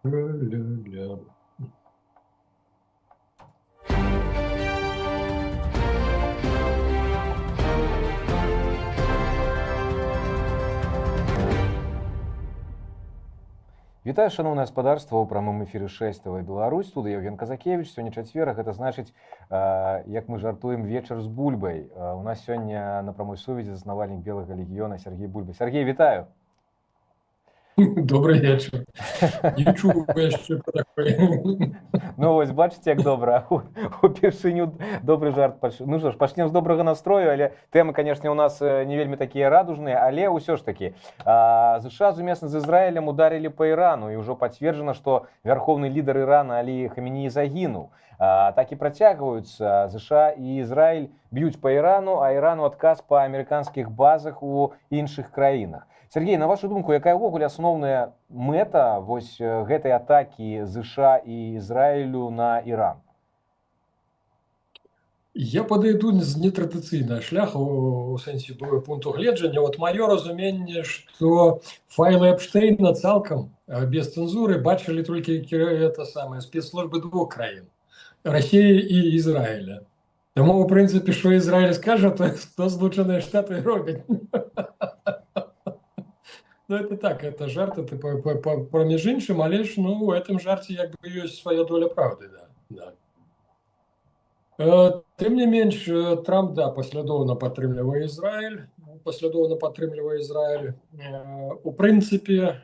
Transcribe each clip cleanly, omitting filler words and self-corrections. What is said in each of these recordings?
Ля-ля-ля. Вітаю, шановнае гаспадарства, у прамым эфіры 6 ТВ Беларусь. Тут Евген Казакевич. Сёння чацверг, гэта значыць, як мы жартуем, вечар з бульбай. У нас сёння на прамой сувязі заснавальнік Белага легіёна Сергей Бульба. Сергей, вітаю. Добрый вечер. Не чую яшчэ про такое. Ну вось, бачыце, як добра. Упершыню добры жарт. Ну што ж, пачнем з добрага настрою, але тэмы, канешне, у нас не вельмі такія радужныя, але ўсё ж такі. ЗША сумесна з Ізраілем ударылі па Ірану, і ўжо пацверджана, што вярхоўны лідар Ірана Алі Хаменеі загінуў. Так і працягваюцца. ЗША і Ізраіль б'юць па Ірану, а Ірану адказ па амерыканскіх базах у іншых краінах. Сергей, на вашу думку, якая ўвогуле асноўная мэта вось гэтай атакі ЗША і Ізраілю на Іран? Я падыйду з нетрадыцыйнага шляху у сэнсе пункту гледжання. Вот маё разуменне, што файлы Эпштейна цалкам без цэнзуры бачылі толькі это самае спецслужбы двух краін Расіі і Ізраіля. Таму, у прынцыпе, што Ізраіль скажа, то што Злучаныя Штаты робяць. Ну, это так, это жарт, это проміж іншым, але ж, ну, у этом жарце як бы ёсць свая доля правды, да. Тым не менш, Трамп, да, паслядоўна падтрымлівае Ізраіль, У прынцыпе,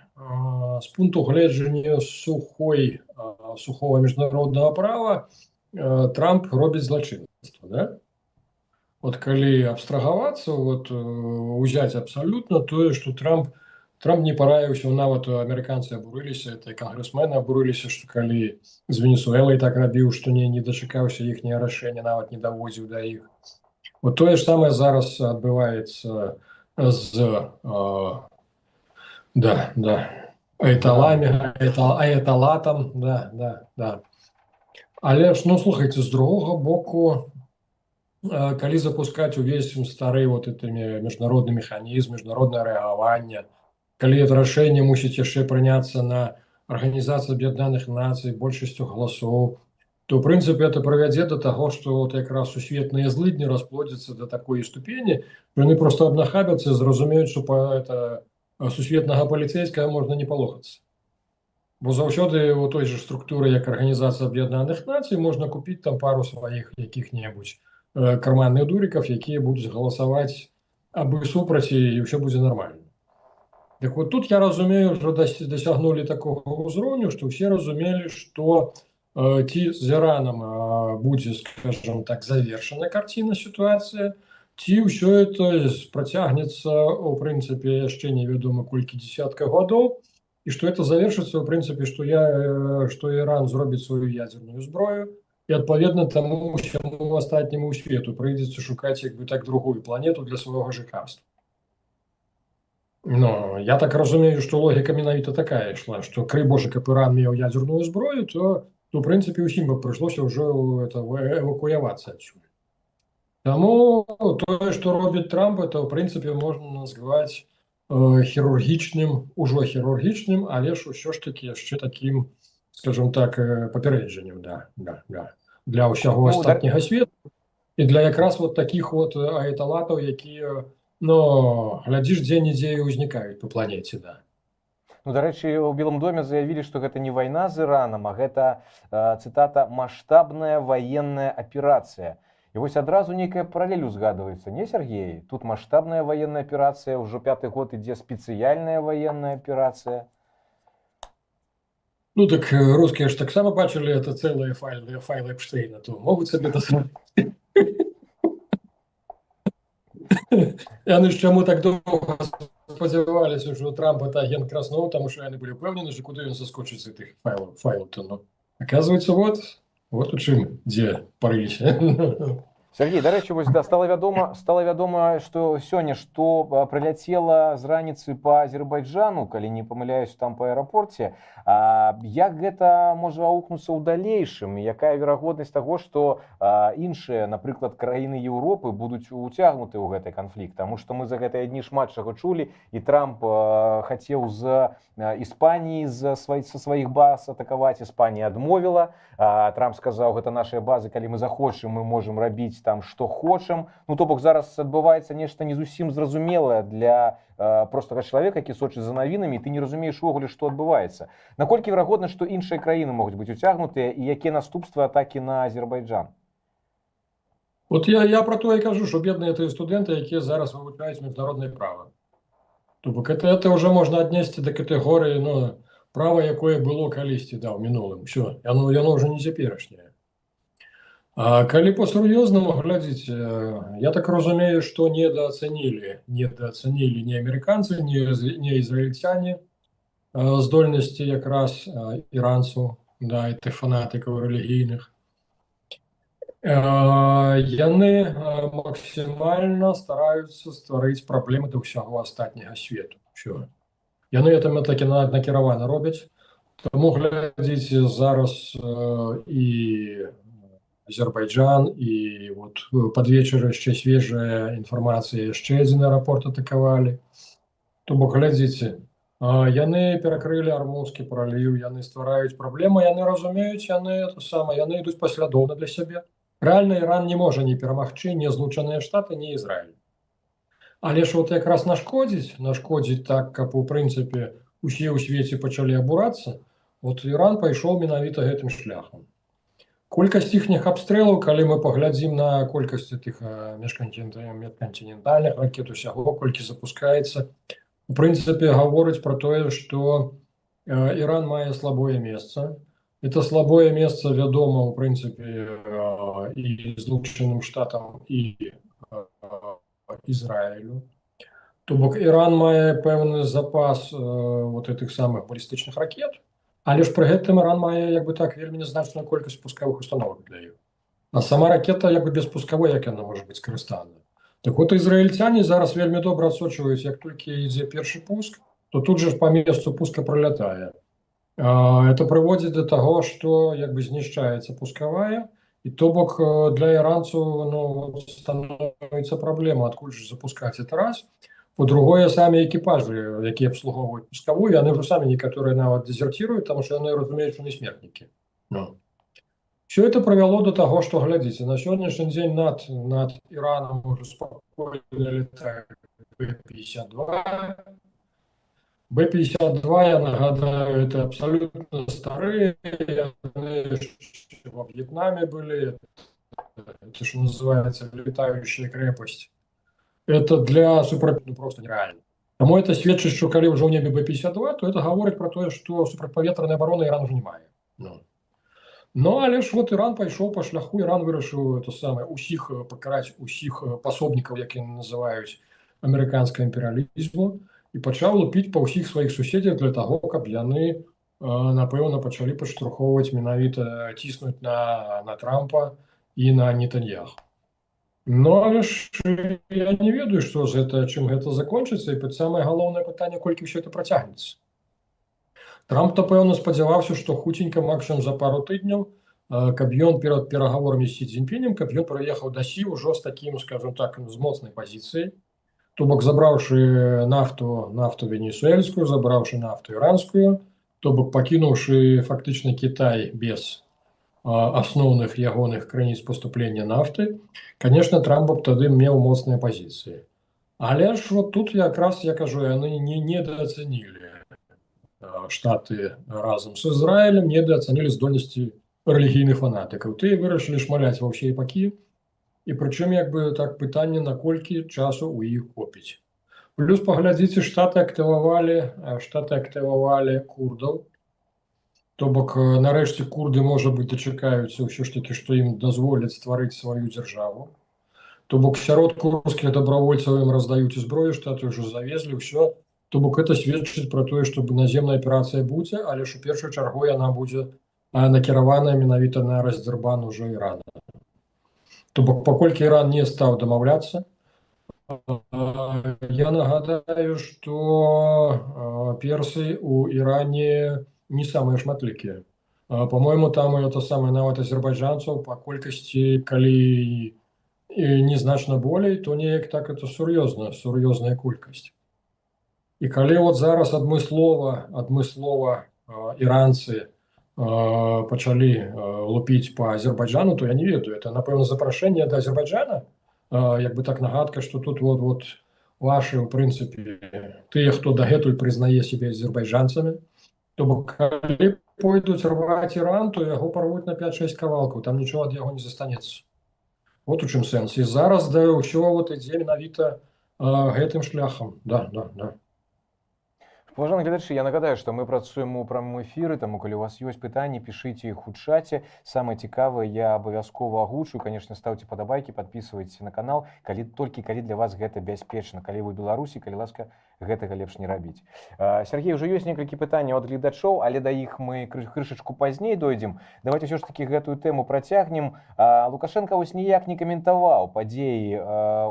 з пункту гледжання сухого міжнароднага права, Трамп робіць злачынства, да? Вот калі абстрагавацца, вот узяць абсалютна тое, што Трамп не параіўся, нават амерыканцы абурыліся, это кангрэсмены абурыліся, што калі з Венесуэлай так рабіў, што не дачакаўся іхняе рашэнне, нават не даводзіў да іх. Вот тое ж самае зараз адбываецца з аяталатам, да. Але ж, ну, слухайце, з другога боку, калі запускаць увесь стары вот этими міжнародны механізм, міжнароднае рэагаванне, калі это рашэнне мусіць яшчэ прыняцца на Арганізацыю Аб'яднаных Нацый большасцю галасоў, то, ў прынцыпе, это прывядзе да таго, што вот якраз сусветныя злыдні расплодзяцца да такой ступені, што яны проста абнахабяцца, зразумеюць, што сусветнага паліцейскага можна не палохацца. Бо заўсёды у той же структуры, як Арганізацыя Аб'яднаных Нацый, можна купіць там пару сваіх якіх-небудзь карманных дурікаў, якія будуць галасаваць абы супраць, і ўсё будзе нармальна. Так вот тут я разумею, что досягнули такого уровня, что все разумели, что ці з Ираном будет, скажем так, завершена картина ситуация, ці все это протягнется, в принципе, еще неведомо колькі десятка годов, и что это завершится, в принципе, что Иран зробит свою ядерную зброю, и отповедно тому всему остатнему свету придется шукать, как бы так, другую планету для своего жыхарства. Ну, я так разумею, што логіка менавіта такая ішла, што крый Божа, каб Іран меў ядерную зброю, то в прынцыпе, усім бы прыйшлося ўжо эвакуявацца адсюль. Таму тое, што робіць Трамп, это, в прынцыпе, можна назваць хірургічным, але ж усё ж такі яшчэ такім, скажем так, папярэджаннем, да, для ўсяго астатняга свету. І для якраз вот такіх вот аяталатаў, якія, но, глядзіш, дзе-нідзе і ўзнікаюць па планеце, да. Ну, дарэчы, у Белым доме заявілі, што гэта не вайна з Іранам, а гэта, цытата, «маштабная военная аперацыя». І вось адразу нейкая паралель узгадваецца, не, Сергей? Тут маштабная военная аперацыя, ўжо 5-й год ідзе спецыяльная военная аперацыя. Ну, так рускія ж таксама бачылі это цэлыя файлы Эпштейна, то могуць сабе дасмотраць. Яны ж чаму так доўга спадзяваліся, што Трамп это агент Краснова, таму што яны былі ўпэўнены, што куды ён заскочыць з гэтых файлаў. Ну, оказывается, вот у чым, дзе парыліся. Сергей, дарэчы, вось да стала вядома, што сёння прыляцела з раніцы па Азербайджану, калі не памыляюсь, там па аэрапорце. Як гэта можа аўкнуцца ў далейшым? Якая верагоднасць таго, што іншыя, напрыклад, краіны Еўропы будуць уцягнуты ў гэты канфлікт? Таму што мы за гэтыя дні шмат чаго чулі, і Трамп хацеў з Іспаніі са сваіх баз атакаваць, Іспанія адмовіла. Трамп сказаў, гэта нашыя базы, калі мы захочам, мы можам рабіць там што хочам. Ну то бок зараз адбываецца нешта не зусім зразумелае для простага чалавека, які сочыць за навінамі, і ты не разумееш увогуле, што адбываецца. Наколькі верагодна, што іншыя краіны могуць быць уцягнутыя, і якія наступствы атакі на Азербайджан? Вот я про то і кажу, що бедныя тыя студэнты, якія зараз вывучаюць міжнароднае права. То бок это ўжо можна аднесці да катэгорыі, ну, права, якое было калісьці, да, ў мінулым. Всё, яно ўжо не цяперашняе. А калі па-сур'ёзнаму глядзіць, я так разумею, што недооценілі ні амерыканцы, ні ізраільцяне здольнасці якраз іранцаў, да, і тых фанатыкаў рэлігійных. Яны максімальна стараюцца стварыць праблемы да ўсяго астатняга свету. Всё. Яны это такі накіравана робяць. Таму глядзіце зараз і Азербайджан, і вот пад вечар яшчэ свежая інфармацыя, яшчэ адзін аэрапорт атакавалі. То бок глядзіце, яны перакрылі Армузскі праліў, яны ствараюць праблемы, яны разумеюць, яны ідуць паслядоўна для сябе. Рэальна Іран не можа не перамагчы ні Злучаныя Штаты, ні Ізраіль. Але ж вот якраз нашкодзіць так, каб у прынцыпе усе ў свеце пачалі абурацца, вот Іран пайшоў менавіта гэтым шляхам. Колькасць іхніх абстрэлаў, калі мы паглядзім на колькасць тых межкантинентальных ракет, усяго, колькі запускаецца, у прынцыпе гаворыць пра тое, што Іран мае слабое месца. Это слабое месца вядома, у прынцыпе, і Злучаным Штатам, і Ізраілю. То бок Іран мае пэўны запас вот этих самых балістычных ракет, але ж пры гэтым Іран мае як бы так вельмі нязначную колькасць пускавых установак для іх. А сама ракета як бы беспускавая, як яна можа быць скарыстана. Так вот ізраільцяне зараз вельмі добра адсочваюць, як толькі ідзе першы пуск, то тут же па месцу пуска пролятае. Это прыводзіць да таго, што як бы знішчаецца пускавая, і то бок для іранцаў становіцца праблема, адкуль же запускаць это раз. По-другое, самі экіпажы, якія абслугоўваюць пускавую, яны ўжо самі некаторыя нават дезертируюць, таму што яны разумеюць, што не смертнікі. Все это прывяло до таго, што глядзіце, на сённяшні дзень над Іранам уже спакойна летаюць Б-52. Б-52, я нагадаю, это абсолютно старые, во Вьетнаме были, это что называется летающая крепость. Это для супрацоўнікаў просто нереально. Таму это сведчыць, што калі ўжо ў небе Б-52, то это гаворыць про тое, што супрацьпаветраная абарона Іран уже не мае. Ну, але ж вот Іран пайшоў па шляху, Іран вырашыў усіх пакараць усіх пасобнікаў, як яны называюць, амерыканскага імперыялізму, і пачаў лупіць па ўсіх сваіх суседзях для таго, каб яны, напэўна, пачалі падштурхоўваць менавіта ціснуць на Трампа і на Нетаньяху. Ну, але ж я не ведаю, што чым гэта закончыцца, і самае галоўнае пытанне, колькі ўсё это працягнецца. Трамп, напэўна, спадзяваўся, што хуценька, максимум за пару тыдняў, каб ён перад перагаворамі з Сі Цзіньпінем, каб ён прыехаў да Сі ўжо з такім, скажем так, з моцнай пазіцыяй. То бок забраўшы нафту венесуэльскую, забраўшы нафту іранскую, то бок пакінуўшы фактычна Кітай без асноўных ягоных крыніц паступлення нафты, конечно, Трамп тады меў моцныя пазіцыі. Але ж вот тут якраз, я кажу, яны недооценілі Штаты разам з Ізраілем, недооценілі здольнасці рэлігійных фанатыкаў. Тыя вырашылі шмаляць ва ўсе эпахі, і прычым як бы так пытанне, наколькі часу ў іх хопіць. Плюс паглядзіце, Штаты актывавалі курдаў. То бок нарэшце курды, можа быць, дачакаюцца ўсё ж такі, што ім дазволяць стварыць сваю дзяржаву. То бок сярод курдскіх дабравольцаў ім раздаюць зброю, Штаты ўжо завезлі ўсё. То бок это сведчыць пра тое, што наземная аперацыя будзе, але ж у першую чаргу яна будзе накіраваная менавіта на раздзярбан ужо Ірана. То бок паколькі Іран не стаў дамаўляцца, я нагадаю, што персы у Іране не самыя шматлікія. По-моему, там это самае нават азербайджанцаў па колькасці, калі незначна болей, то неяк так это сур'ёзная колькасць. І калі вот зараз адмыслова іранцы пачалі лупіць па Азербайджану, то я не ведаю, это, напэўна, запрашэнне да Азербайджана, як бы так нагадка, што тут вот вашы, ў прынцыпе, тыя, хто дагэтуль прызнае сябе азербайджанцамі, то бок калі пойдуць рваць Іран, то яго парвуць на 5-6 кавалкаў, там нічого ад яго не застанецца. Вот у чым сэнс. І зараз ўсё вот ідзе менавіта гэтым шляхам. Да. Уважаемые глядачи, я нагадаю, што мы працуем у прамым эфіры, таму калі у вас ёсць пытанні, пішыце іх у чаце. Самае цікавае я абавязкова агучу. Конечно, ставьте падабайкі, подписывайтесь на канал, калі для вас гэта бяспечна. Калі вы Беларусі, калі ласка, гэтага лепш не рабіць. Сергей, уже ёсць некалькі пытанняў ад гледачоў, але да іх мы крышачку пазней дойдзем. Давайте ўсё ж таки гэтую тэму працягнем. Лукашенко вось ніяк не каментаваў падзеі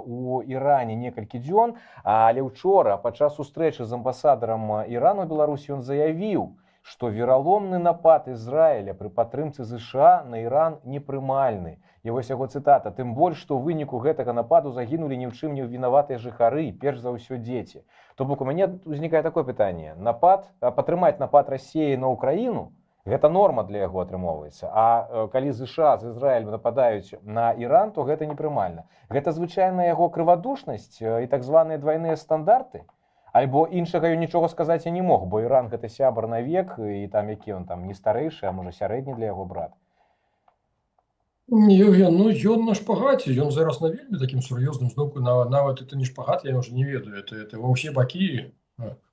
у Іране некалькі дзён, але учора падчас сустрэчы з амбасадарам Ірану ў Беларусі ён заявіў, што вераломны напад Ізраіля пры падтрымцы ЗША на Іран непрымальны. І вось яго цытата: «Тым больш, што ў выніку гэтага нападу загінулі ні ў чым не вінаватыя жыхары, перш за ўсё дзеці». То бок у мяне узнікае такое пытанне: падтрымаць напад Расіі на Украіну — гэта норма для яго атрымоўваецца, а калі ЗША з Ізраілем нападаюць на Іран, то гэта непрымальна. Гэта звычайная яго крывадушнасць і так званыя двайныя стандарты? Альбо іншага ён нічога сказаць і не мог, бо Іран — гэта сябар навек, і там які ён там не старэйшы, а можа сярэдні для яго брат? Евген, ну ён на шпагаце, ён зараз на вельмі такім сур'ёзным зноўку, нават это не шпагат, я уже не ведаю, это ва ўсе бакі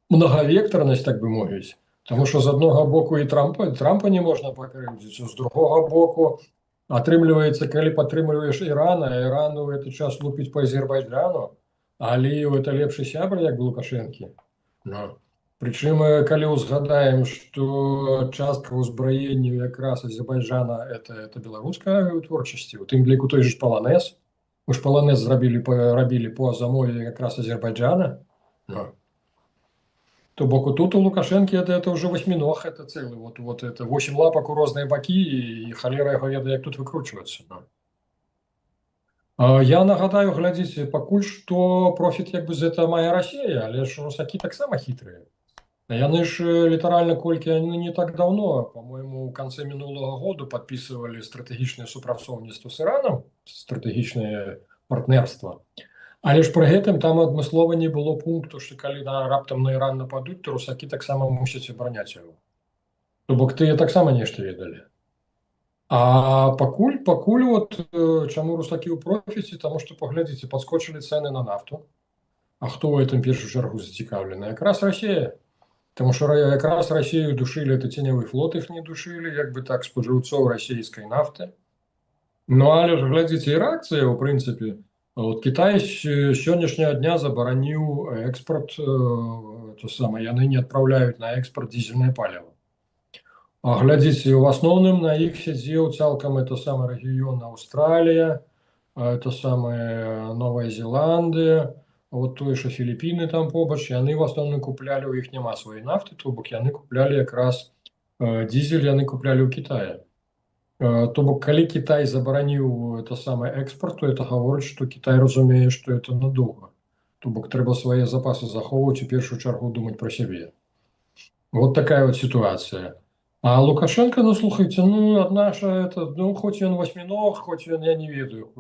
многавектарнасць, так бы мовіць. Таму што з аднога боку і Трампа не можна пакрыўдзіць, з другога боку атрымліваецца, калі падтрымліваеш Іран, а Іран у гэты час лупіць па Азербайджану, а Аліеў — это лепшы сябар, як бы Лукашэнкі. Прычым, калі ўзгадаем, што частка ўзбраення якраз Азербайджана — это беларуская вытворчасці, у тым ліку той же паланез. Мы ж паланез рабілі по замове якраз Азербайджана. То бок тут у Лукашэнкі это уже восьминог, это цэлы, вот это 8 лапак у розныя бакі, і халера яго ведае, як тут выкручвацца. Я нагадаю, глядзіце, пакуль што профіт як бы з гэта мае Расія, але ж русакі таксама хітрыя. Яны ж літаральна колькі яны не так давно, по-моему, у канцы мінулага году падпісывалі стратэгічнае супрацоўніцтва з Іранам, стратэгічнае партнерства. Але ж пры гэтым там адмыслова не было пункту, што калі раптам на Іран нападуць, то русакі таксама мусяць абараняць яго. То бок тыя таксама нешта ведалі. А пакуль вот чаму русакі ў профіце, таму што, паглядзіце, падскочылі цэны на нафту. А хто ў гэтым першую чаргу зацікаўлены? Якраз Расія. Таму што якраз Расію душылі, это ценявы флот іх не душылі, як бы так, спажыўцоў расійскай нафты. Ну, але ж глядзіце, і рэакцыя, у прынцыпе. Вот Кітай з сённяшняга дня забараніў экспорт, яны не адпраўляюць на экспорт дизельнае паліва. А глядзіце, у асноўным на іх сядзеў цалкам это самы рэгіён Аўстралія, это самая Новая Зеландыя, вот тое, што Філіпіны там побач, яны в асноўным куплялі, у іх няма сваёй нафты, то бок яны куплялі якраз дизель, яны куплялі ў Кітаі. То бок калі Кітай забараніў это самае экспорт, то это гаворыць, што Кітай разумее, што это надоўга. То бок трэба свае запасы захоўваць, у першую чаргу думаць пра сябе. Вот такая вот ситуация. А Лукашенко, ну слухайте, наша это, хоць ён восьминог, хоць ён, я не ведаю.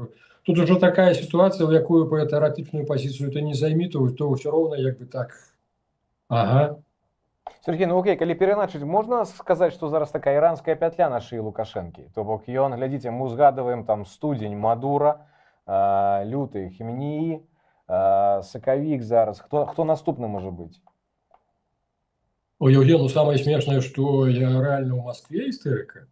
Тут уже такая ситуация, в якую по теоретичную позицию ты не займи, то все равно як бы так. Ага. Сергей, ну окей, калі пераначыць, можна сказаць, што зараз такая іранская пятля на шыі Лукашэнкі? То бок ён, глядзіце, мы узгадываем там студзень Мадура, люты Хменеі, сакавік зараз. Хто наступны можа быць? Ой, Евген, ну самое смешное, что я реально в Москве истерика.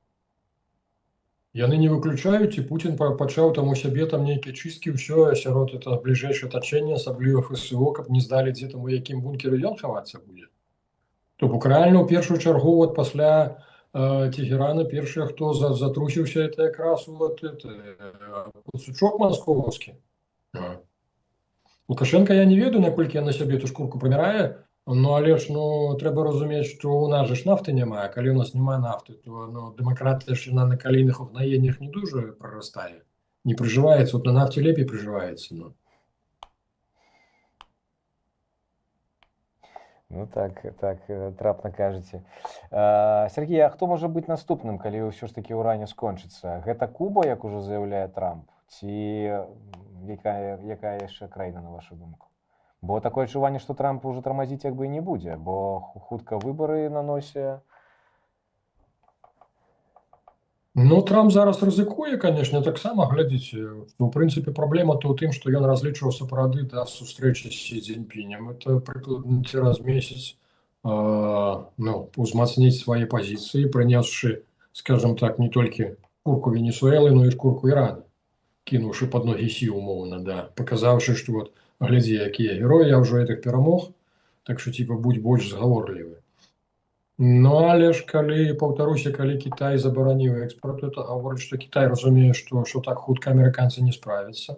Яны не выключаюць, і Путін пачаў там у сябе там нейкія чысткі, ўсё, сярод это бліжэйшае атачэнне, асабліва ФСО, каб не здалі дзе там у якім бункеры ён хавацца будзе. То бок рэальна ў першую чаргу вот пасля Тегерана першыя, хто затрусіўся, это якраз Пацучок маскоўскі. Лукашенко, я не ведаю, наколькі я на сябе ту шкурку прымірае, але ж трэба разумець, што ў нас же ж нафты няма, а калі ў нас няма нафты, то дэмакратыя ж яна на калійных угнаеннях не дужа прарастае, не прыжываецца, на нафце лепей прыжываецца. Так, трапна кажаце. Сергей, а хто можа быць наступным, калі ўсё ж такі ўране скончыцца? Гэта Куба, як ужо заяўляе Трамп, ці якая яшчэ краіна, на вашу думку? Бо такое адчуванне, што Трамп ужо тармазіць як бы не будзе, бо хутка выбары на носе. Трамп зараз рызыкуе, канешне, таксама, глядзіце, у прынцыпе, праблема то ў тым, што ён разлічваў сапраўды да сустрэчы з Сі Цзіньпінем. Это прыкладна цераз месяц узмацніць свае пазіцыі, прынесшы, скажем так, не толькі шкурку Венесуэлы, но і шкурку Ірана, кінуўшы пад ногі Сі умоўна, паказаўшы, што глядзі, якія героі, я ўжо гэтых перамог, так што будь больш згаворлівы. Але ж калі, паўтаруся, калі Кітай забараніў экспорт, это гаворыць, што Кітай разумее, што так хутка амерыканцы не справяцца.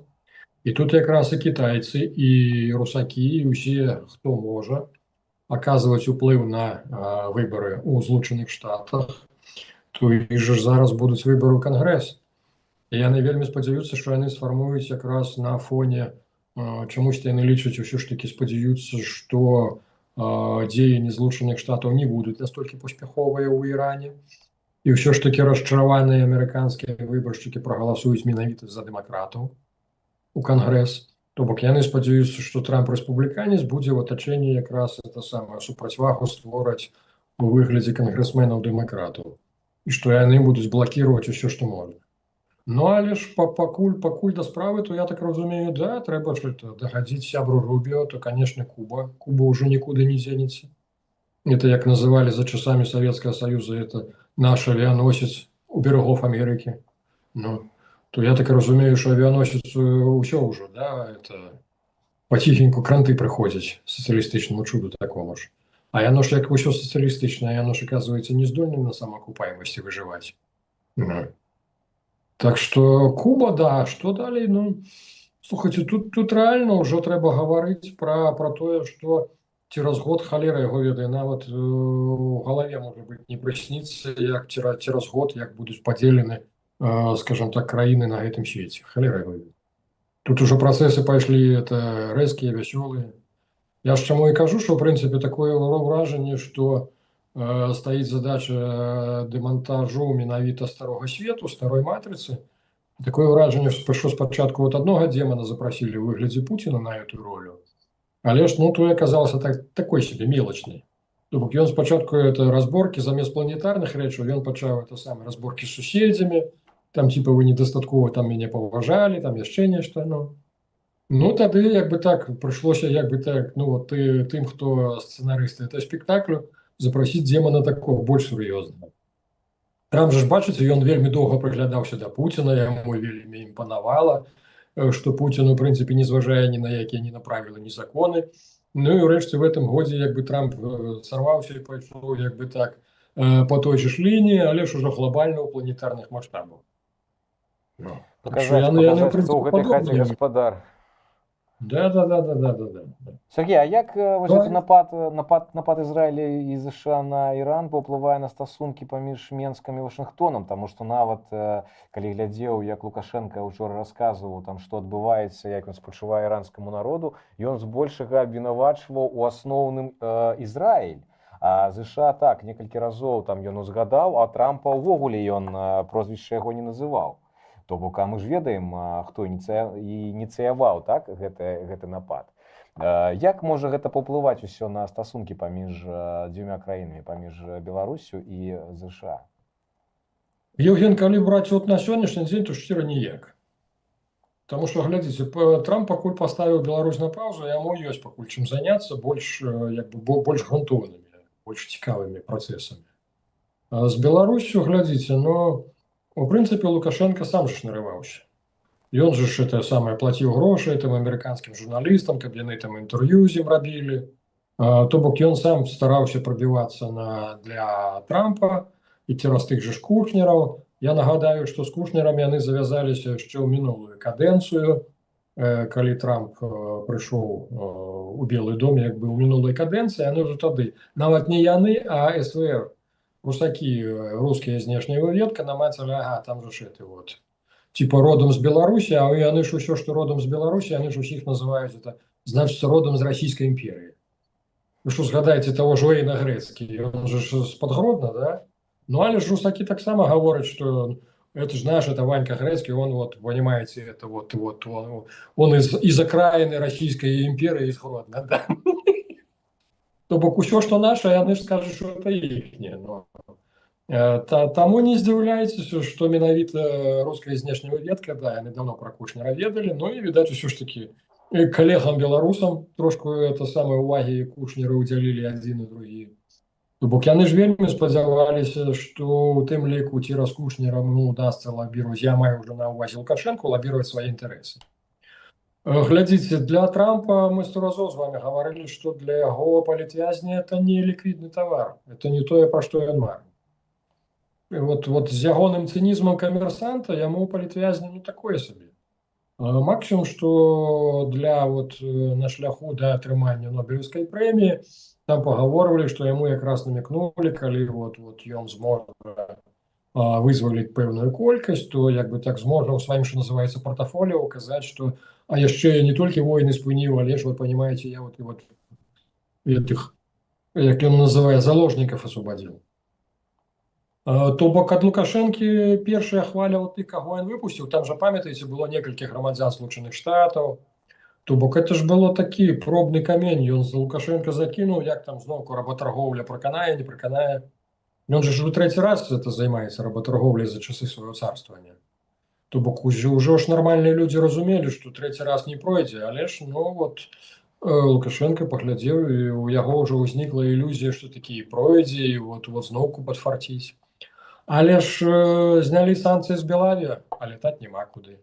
І тут якраз і кітайцы, і русакі, і ўсе, хто можа, аказваць уплыў на выбары ў Злучаных Штатах, то і ж зараз будуць выбары ў Кангрэс. І яны вельмі спадзяюцца, што яны сфармуюць якраз на фоне, чамусьці яны лічаць, усё ж такі спадзяюцца, што дзеянні Злучаных Штатаў не будуць настолькі паспяховыя ў Іране. І ўсё ж такі расчараваныя амерыканскія выбаршчыкі прагаласуюць менавіта за дэмакратаў у Кангрэс. То бок яны спадзяюцца, што Трамп-рэспубліканец будзе ў атачэнні якраз супрацьвагу створаць у выглядзе кангрэсменаў дэмакратаў. І што яны будуць блакіраваць усё, што можна. Але ж пакуль да справы, то я так разумею, трэба дагадзіць сябру Рубіо, то, канешне, Куба. Куба ўжо нікуды не дзенецца. Это, як называлі за часамі Савецкага Саюза, это наш авіяносец у берагоў Амерыкі. То я так разумею, што авіяносец ўсё ўжо, это паціхеньку кранты прыходзяць сацыялістычнаму чуду такому ж. А яно ж, як усё сацыялістычнае, яно ж, аказваецца, не здольным на самаакупаемасці выжываць. Так што Куба, што далей? Слухайце, тут рэальна ўжо трэба гаварыць пра тое, што цераз год халера яго ведае, нават у галаве, можа быць, не прысніцца, як цераз год, як будуць падзелены, скажем так, краіны на гэтым свеце. Халера яго ведае. Тут ужо працэсы пайшлі рэзкія, вясёлыя. Я ж чаму і кажу, што, ў прынцыпе, такое ўражанне, што стаіць задача дэмантажу менавіта старога свету, старой матрыцы. Такое ўражанне, што спачатку аднога демона запрасілі ў выглядзе Пуціна на эту ролю. Але ж, той аказалася такой себе мелочнай. То бок ён спачатку разборкі замест планетарных рэчаў, ён пачаў разборкі з суседзямі, там вы недастаткова мяне паважалі, там яшчэ нешта. Тады, прыйшлося, тым, хто сцэнарысты этого спектаклю, запрасіць демона такого больш сур'ёзнага. Трамп же ж, бачыце, ён вельмі доўга прыглядаўся да Пуціна, яму вельмі імпанавала, што Пуцін, у прынцыпе, не зважае ні на якія ні на правілы, ні законы. І ўрэшце в гэтым годзе Трамп сарваўся і пайшоў по той же ж лініі, але ж ужо глобальна ў планетарных маштабах. Паказаць, хто ў гэтай хаце гаспадар. Да. Сергей, а як напад Ізраіля і ЗША на Іран паўплывае на стасункі паміж Менскам і Вашынгтонам? Таму што нават, калі глядзеў, як Лукашенка ўчора расказваў, што адбываецца, як ён спачувае іранскаму народу, ён збольшага абвінавачваў у асноўным Ізраіль. А ЗША некалькі разоў ён узгадаў, а Трампа ўвогуле ён прозвішча яго не называў. То бок, мы ж ведаем, хто ініцыяваў гэты напад. Як можа гэта паўплываць усё на стасункі паміж дзвюма краінамі, паміж Беларусю і ЗША? Еўген, калі браць на сённяшні дзень, то шчыра ніяк. Таму што, глядзіце, Трамп пакуль паставіў Беларусь на паўзу, яму ёсць пакуль чым заняцца больш грунтоўнымі, больш цікавымі працэсамі. З Беларусю, глядзіце, у прынцыпе, Лукашенко сам ж нарываўся. Ён же плаціў грошы амерыканскім журналістам, каб яны інтэрв'ю з ім рабілі. То бок ён сам стараўся прабівацца для Трампа, і цераз тых жа ж Кушнераў. Я нагадаю, што з Кушнерам яны завязаліся яшчэ ў мінулую кадэнцыю, калі Трамп прыйшоў у Белы дом, як бы ў мінулай кадэнцыі, яны ўжо тады, нават не яны, а СВР, русакі, рускія знешняя выведка, намацалі, ага, там же ж это вот, типа родом з Беларусі, а яны ж усё, што родом з Беларусі, яны ж усіх называюць, это, значит, родом з Расійскай імперіі. Вы што згадаеце таго ж Уэйна Грэцкі, ён же ж з-пад Гродна, да? Ну, але ж русакі таксама гавораць, што это же наш, это Ванька Грецкий, он вот, понимаете, это вот он из окраины Российской империи, из Гродно, да. То бок усё, што наша, яны ж скажуць, што это іхняе. Таму не здзіўляйцеся, што менавіта руская знешняя выведка, да, яны давно пра Кушнера ведалі, ну і, відаць, усё ж такі калегам-беларусам трошку это самае ўвагі Кушнера ўдзялілі адзін і другі. То бок яны ж вельмі спадзяваліся, што ў тым ліку цераз Кушнера ему удасца лабіраваць, я маю ўжо на ўвазе Лукашенко, лабіраваць свае інтарэсы. Глядзіце, для Трампа мы 100 разоў з вами гаварылі, што для яго палітвязні это не ліквідны тавар, это не тое, пра што ён марыў. Вот з ягоным цынізмам камерсанта яму палітвязні ну такое сабе. Максимум, што для вот на шляху да атрымання Нобелевскай прэміі там пагаворвалі, што яму якраз намякнулі, калі вот ён зможа вызваліць пэўную колькасць, то як бы так зможа ў сваім, што называецца, партафоліо указаць, што а яшчэ я не толькі войны спыніў, але ж вы понимаете, я вот этих, як ён называе, заложнікаў асвободил. То бок ад Лукашэнкі першая хваля вот тых, каго ён выпусціў, там жа, памятаеце, было некалькі грамадзян Злучаных Штатаў. То бок это ж было такі пробны камень, ён за Лукашенко закінуў, як там зноўку работарговля праканае, не праканае. Ён же ж у трэці раз это займаецца работарговляй за часы свайго царствавання. То бок ўжо ж нармальныя людзі разумелі, што трэці раз не пройдзе, але ж, ну вот, Лукашенко паглядзеў, і у яго ўжо ўзнікла ілюзія, што такі пройдзе, і вот зноўку падфарціць. Але ж знялі санкцыі з Белаві, а летаць няма куды.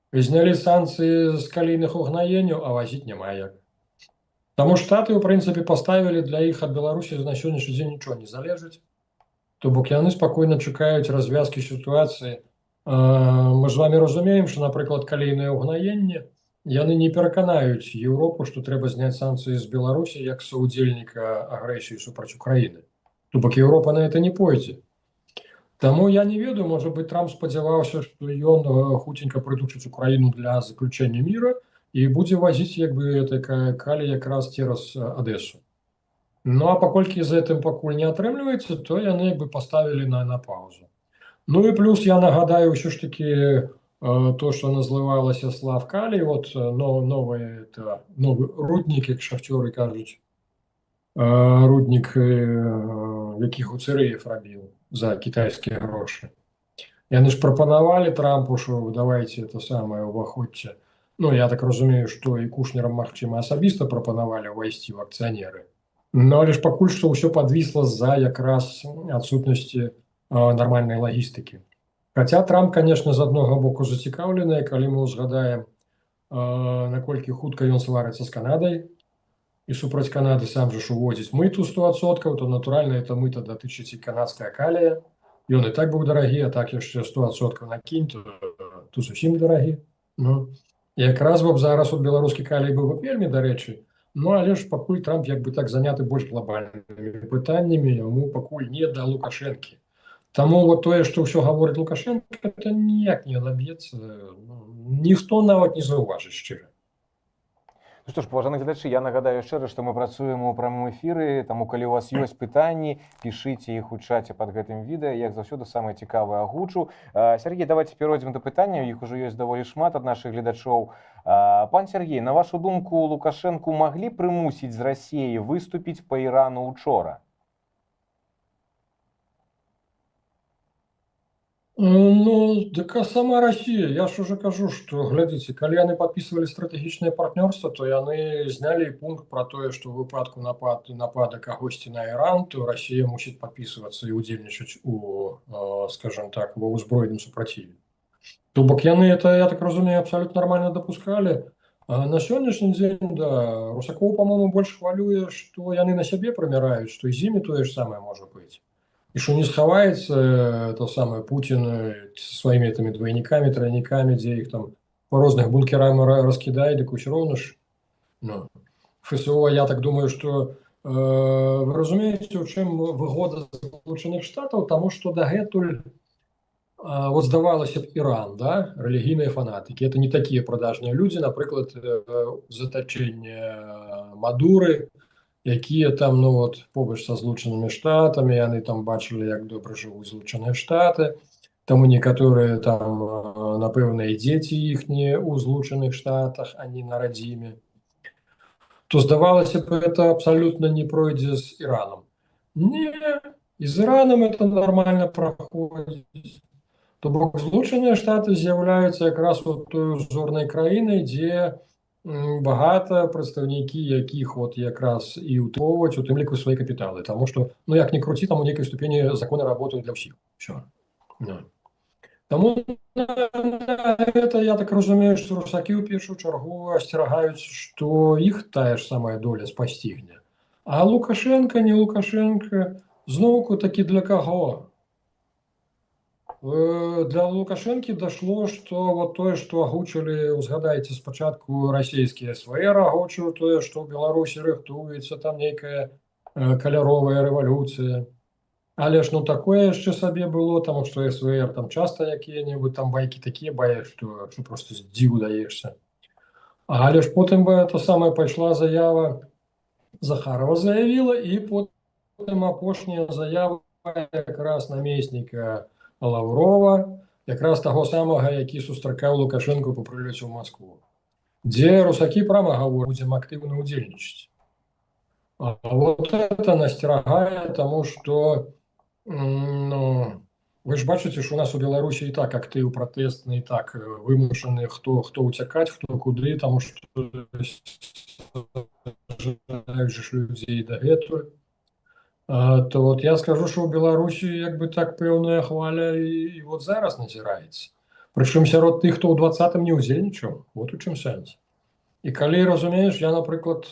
Знялі санкцыі з калійных угнаенняў, а вазіць няма як. Таму Штаты, у прынцыпе, паставілі для іх ад Беларусі на сённяшні дзень нічого не залежыць. То бок яны спакойна чакаюць развязкі сітуацыі. Мы з вами разумеем, што, напрыклад, калійныя угнаенні, яны не пераканаюць Еўропу, што трэба зняць санкцыі з Беларусі як саўдзельніка агрэсіі супраць Украіны. То бок Еўропа на это не пойдзе. Таму я не ведаю, можа быць, Трамп спадзяваўся, што ён хуценька прыдучыць Украіну для заключэння міра і будзе вазіць як бы калі якраз цераз Адэсу. Ну а паколькі з гэтым пакуль не атрымліваецца, то яны як бы паставілі на паузу. Ну і плюс я нагадаю ўсё ж такі то, што называлася Славкалій, вот новы руднік, як шахцёры кажуць, руднік, якіх Гуцэрэев рабіў за кітайскія грошы. Яны ж прапанавалі Трампу, што давайте это самае уваходзьце. Ну, я так разумею, што і Кушнерам, магчыма, асабіста прапанавалі ўвайсці ў акцыянеры. Ну, але ж пакуль што ўсё падвісла з-за якраз адсутнасці нармальнай лагістыкі. Хаця Трамп, конечно, з аднога боку зацікаўлены, калі мы ўзгадаем, наколькі хутка ён сварыцца з Канадай, і супраць Канады сам же ж уводзіць мыту 100%, то натуральна это мыта датычыць і канадская калія. Ён і так быў дарагі, а так яшчэ 100% накінь, то зусім дарагі. Ну, якраз б зараз от беларускі калій быў вельмі дарэчы. Ну, але ж пакуль Трамп як бы так заняты больш глобальнымі пытаннямі, яму пакуль не да Лукашэнкі. Таму вот тое, што ўсё гаворыць Лукашенко, это ніяк не наб'ецца. Ніхто нават не заўважыць шчыра. Ну што ж, паважаны глядачы, я нагадаю яшчэ раз, што мы працуем у прамым эфіры, таму калі у вас ёсць пытанні, пішыце іх у чаце пад гэтым відэа, як заўсёды самае цікавае агучу. Сергей, давайте перайдзем да пытанняў, іх ужо ёсць даволі шмат ад нашых гледачоў. Пан Сергей, на вашу думку, Лукашэнку маглі прымусіць з Расіяй выступіць па Ірану учора? Ну, так а сама Россия, я ж уже кажу, што, глядзіце, калі яны падпісвалі стратэгічнае партнёрства, то яны знялі пункт пра тое, што ў выпадку напада кагосьці на Іран, то Россия мусіць падпісвацца і ўдзельнічаць у, скажем так, ва ўзброеным супраціве. То бок яны это, я так разумею, абсолютно нормально дапускалі. На сённяшні дзень, да, русакоў, по-моему, больш хвалюе, што яны на сябе прыміраюць, што і з імі тое ж самае можа быць. и что не схаваецца то самое Путин со своими этими двойниками, тройниками, где их там по разных бункерам раскидает, так все равно ж, ну, ФСО, я так думаю, что вы разумеете, у чым выгода Злучаных Штатаў, тому что дагэтуль вот здавалася б Іран, да, рэлігійныя фанатыкі, это не такія продажныя людзі, напрыклад, затачэнне Мадуры, якія там, ну вот, побач са Злучанымі Штатамі, яны там бачылі, як добра жывуць Злучаныя Штаты, таму некаторыя там, напэўна, і дзеці іхнія ў Злучаных Штатах, а не на радзіме, то здавалася б, это абсалютна не пройдзе з Іранам. Не, і з Іранам это нормально праходзіць. То бок Злучаныя Штаты з'яўляюцца якраз вот той узорнай краінай, дзе багата прадстаўнікі якіх вот якраз і ўтоўваць у тым ліку свае капіталы, таму што, ну як не круці, там у нейкай ступені законы работаюць для ўсіх. Всё. Да. Таму гэта, я так разумею, што русакі ў першую чаргу асцерагаюць, што іх тая ж самая доля спасцігне. А Лукашенко, не Лукашенко, зноўку такі для каго? Для Лукашэнкі дашло, што вот тое, што агучылі, узгадайце, спачатку расійскія СВР агучыў тое, што ў Беларусі рыхтуецца там нейкая каляровая рэвалюцыя. Але ж ну такое яшчэ сабе было, таму што СВР там часта якія-небудзь там байкі такія баяць, што проста здзіву даешся. Але ж потым бы это самае пайшла заява, Захарова заявіла, і потым апошняя заява якраз намесніка Лаўрова, якраз таго самага, які сустракаў Лукашэнку па прылёце ў Маскву, дзе русакі прама гавораць, будзем актыўна ўдзельнічаць. А вот это насцерагае, таму што, ну, вы ж бачыце, што у нас у Беларусі і так актыў пратэстны, і так вымушаны, хто ўцякаць, хто куды, таму што жадаючых людзей дагэтуль. То вот я скажу, что в Беларусі як бы так пэўная хваля і вот зараз назіраецца. Прычым сярод тых, хто ў 20-м не ўдзельнічаў, вот у чым сэнс. І калі, разумееш, я, напрыклад,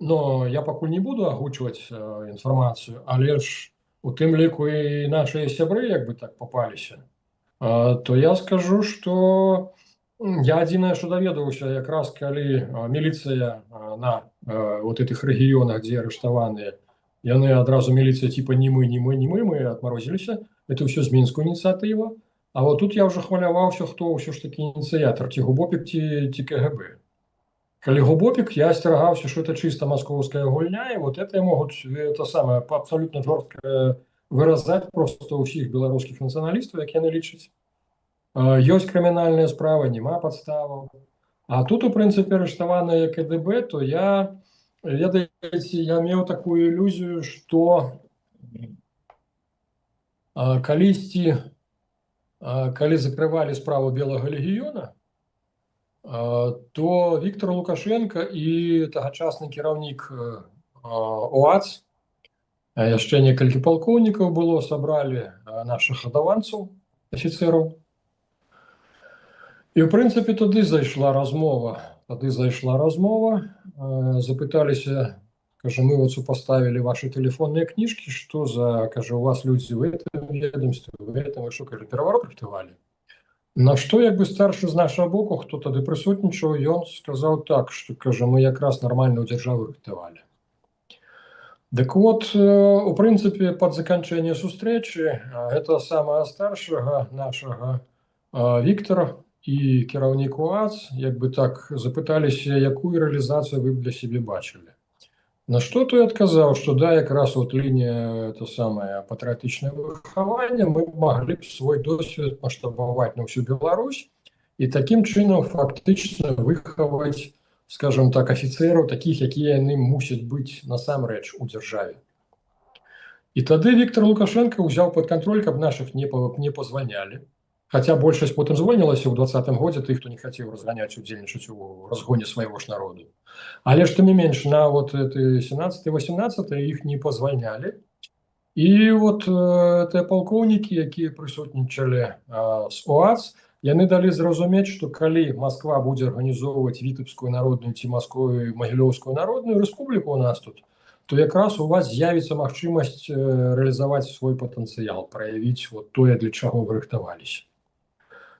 ну, я пакуль не буду агучваць інфармацыю, але ж у тым ліку і нашыя сябры як бы так папаліся, то я скажу, што я адзінае, што даведаўся, якраз калі міліцыя на вот этих рэгіёнах, дзе арыштаваныя, яны адразу міліцыя типа не мы, мы адмарозіліся, это ўсё з мінскую ініцыятыва. А вот тут я ўжо хваляваўся, хто ўсё ж такі ініцыятар, ці Губопік, ці КГБ. Калі Губопік, я асцерагаўся, што это чыста маскоўская гульня, і вот это могуць это самае абсалютна жорстка выразаць просто ўсіх беларускіх нацыяналістаў, як яны лічаць. Ёсць крымінальная справа, няма падставаў. А тут, у прынцыпе, арыштаваныя КДБ, то я, ведаеце, я меў такую ілюзію, што калісьці, калі закрывалі справу Белага легіёна, то Віктор Лукашенко і тагачасны кіраўнік ОАЦ, яшчэ некалькі палкоўнікаў было, сабралі нашых адаванцаў, афіцэраў. І, ў прынцыпе, тады зайшла размова, запыталіся, кажа, мы вот супоставили ваши телефонные книжки, что за, кажа, у вас люди в этом ведомстве, в этом, вы что, кажа, переворот рыхтавалі? На што, як бы, старшы з нашага боку, хто тады прысутнічаў, ён сказаў так, што, кажа, мы якраз нармальную дзяржаву рыхтавалі. Дык вот, у прынцыпе, пад заканчэнне сустрэчы, гэта самага старшага нашага Віктора і кіраўнік УАЦ, як бы так, запыталіся, якую рэалізацыю вы б для сябе бачылі. На што той адказаў, што да, якраз вот лінія, это самае патрыятычнае выхаванне, мы маглі б свой досвед маштабаваць на ўсю Беларусь і такім чынам фактычна выхаваць, скажем так, афіцэраў, такіх, якія яны мусяць быць насамрэч у дзяржаве. І тады Віктор Лукашенко ўзяў пад кантроль, каб нашых не пазвальнялі. Хаця большасць потым звольнілася ў 20-м годзе тых, хто не хацеў разганяць, удзельнічаць у разгоне свайго ж народу. Але ж тым не менш, на вот 17-18 іх не пазвальнялі. І вот тыя палкоўнікі, якія прысутнічалі з ОАЦ, яны далі зразумець, што калі Масква будзе арганізоўваць Вітебскую народную ці Магілёўскую народную рэспубліку у нас тут, то якраз у вас з'явіцца магчымасць рэалізаваць свой патэнцыял, праявіць вот тое, для чаго вы рыхтаваліся.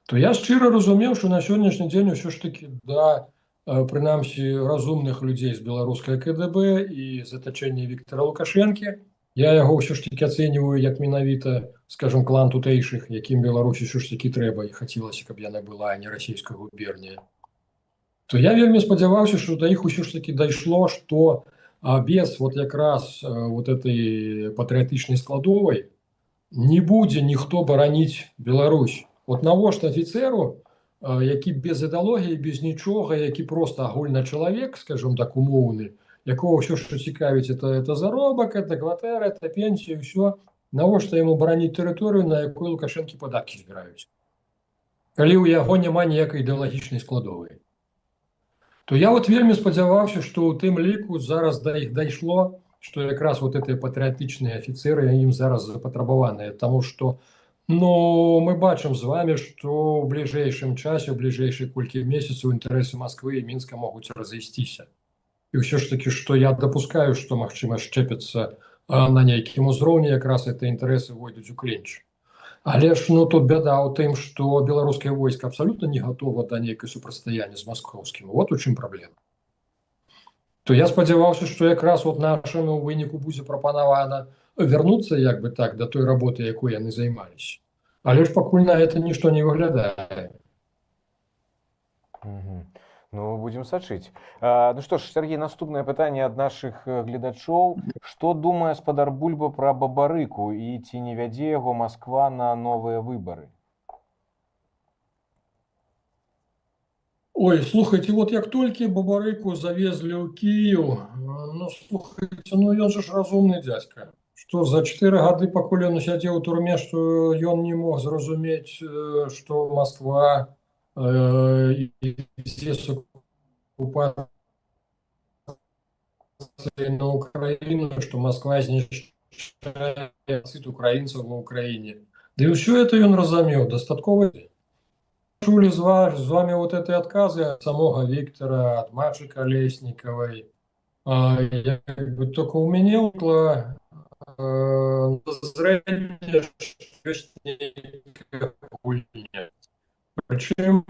То я шчыра разумеў, што на сённяшні дзень усё ж такі да прынамсі разумных людзей з беларускай КДБ і з атачэння Віктора Лукашэнкі, я яго ўсё ж такі ацэньваю як менавіта, скажем, клан тутэйшых, якім Беларусі ўсё ж такі трэба і хацелася, каб яна была, а не расійская губернія. То я вельмі спадзяваўся, што да іх усё ж такі дайшло, што без вот якраз вот этой патрыятычнай складовай не будзе ніхто бараніць Беларусь. Вот навошта афіцеру, які без ідэалогіі, без нічога, які просто агульны чалавек, скажем так, умоўны, якого ўсё што цікавіць, это заробак, это кватэра, это пенсія, ўсё. Навошта яму бараніць тэрыторыю, на якой Лукашэнкі падаткі збіраюць? Калі ў яго няма ніякай ідэалагічнай складовай. То я вот вельмі спадзяваўся, што ў тым ліку зараз да іх дайшло, што якраз вот гэтыя патрыятычныя афіцеры ім зараз запатрабаваныя, таму што мы бачым з вами, што ў бліжэйшым часе, у бліжэйшыя колькі месяцаў інтарэсы Масквы і Мінска могуць разысціся. І ўсё ж такі, што я дапускаю, што магчыма шчэпіцца на нейкім узроўні, якраз это інтарэсы войдуць у клінч. Але ж тут бяда ў тым, што беларускае войска абсалютна не гатова да нейкай супрацьстаяння з маскоўскім. Вот у чым праблема. То я спадзяваўся, што якраз вот нашаму выніку будзе прапанавана вярнуцца як бы так да той работы, якой яны займаліся. Але ж пакуль на гэта нішто не выглядае. Ну, будем сачыць. Ну што ж, Сергей, наступнае пытанне ад нашых гледачоў. Што думае спадар Бульба пра Бабарыку і ці не вядзе яго Масква на новыя выбары? Ой, слухайте, вот як толькі Бабарыку завезли ў Кіеў, слухайте, ён же ж разумны дзядзька. Што за 4 гады, пакуль ён сядзеў у турме, што ён не мог зразумець, што Масква здесь оккупация на Украину, что Москва знішчае геноцид украинцев в Украине. Да и все это он разумел. Достатково чули с вами вот эти отказы от самого Виктора, от Маши Колесниковой. Только у меня было зрение, что есть некая гульня. Причем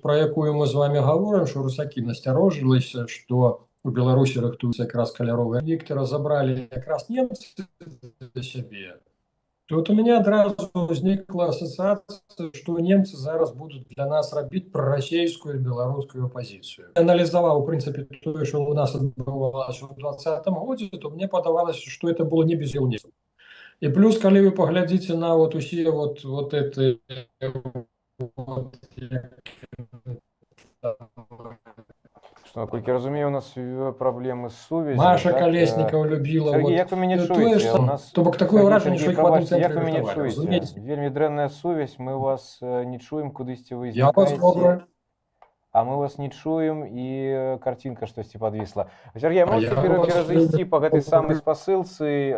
про якую мы з вами говорим, що русаки насторожilися, що у Беларусі рыхтуюцца якраз каляровыя. Віктора забрали якраз немцы для сябе. То вот у меня адразу возникла ассоциация, что немцы зараз будут для нас рабіць прарасійскую и беларускую оппозицию. Я анализовал, в принципе, то, что у нас отбывалось в 2020 году, то мне подавалось, что это было не без немцев. И плюс, когда вы поглядите на вот усе вот это... Что, колькі разумею, у нас проблемы з сувязью. Маша так? Колесникова любила. Сергей, як ви мяне чуєте? У нас... То бок такое ўражанне, што іх в адным цэнтры як вы мяне чуєте? Вельмі дрэнная сувязь, мы вас не чуем, кудысьці вы знікаеце. Я вас добра. А мы вас не чуем, і картинка штосьці подвисла. Сергей, можете перазайсці по гэтай самай спасылцы?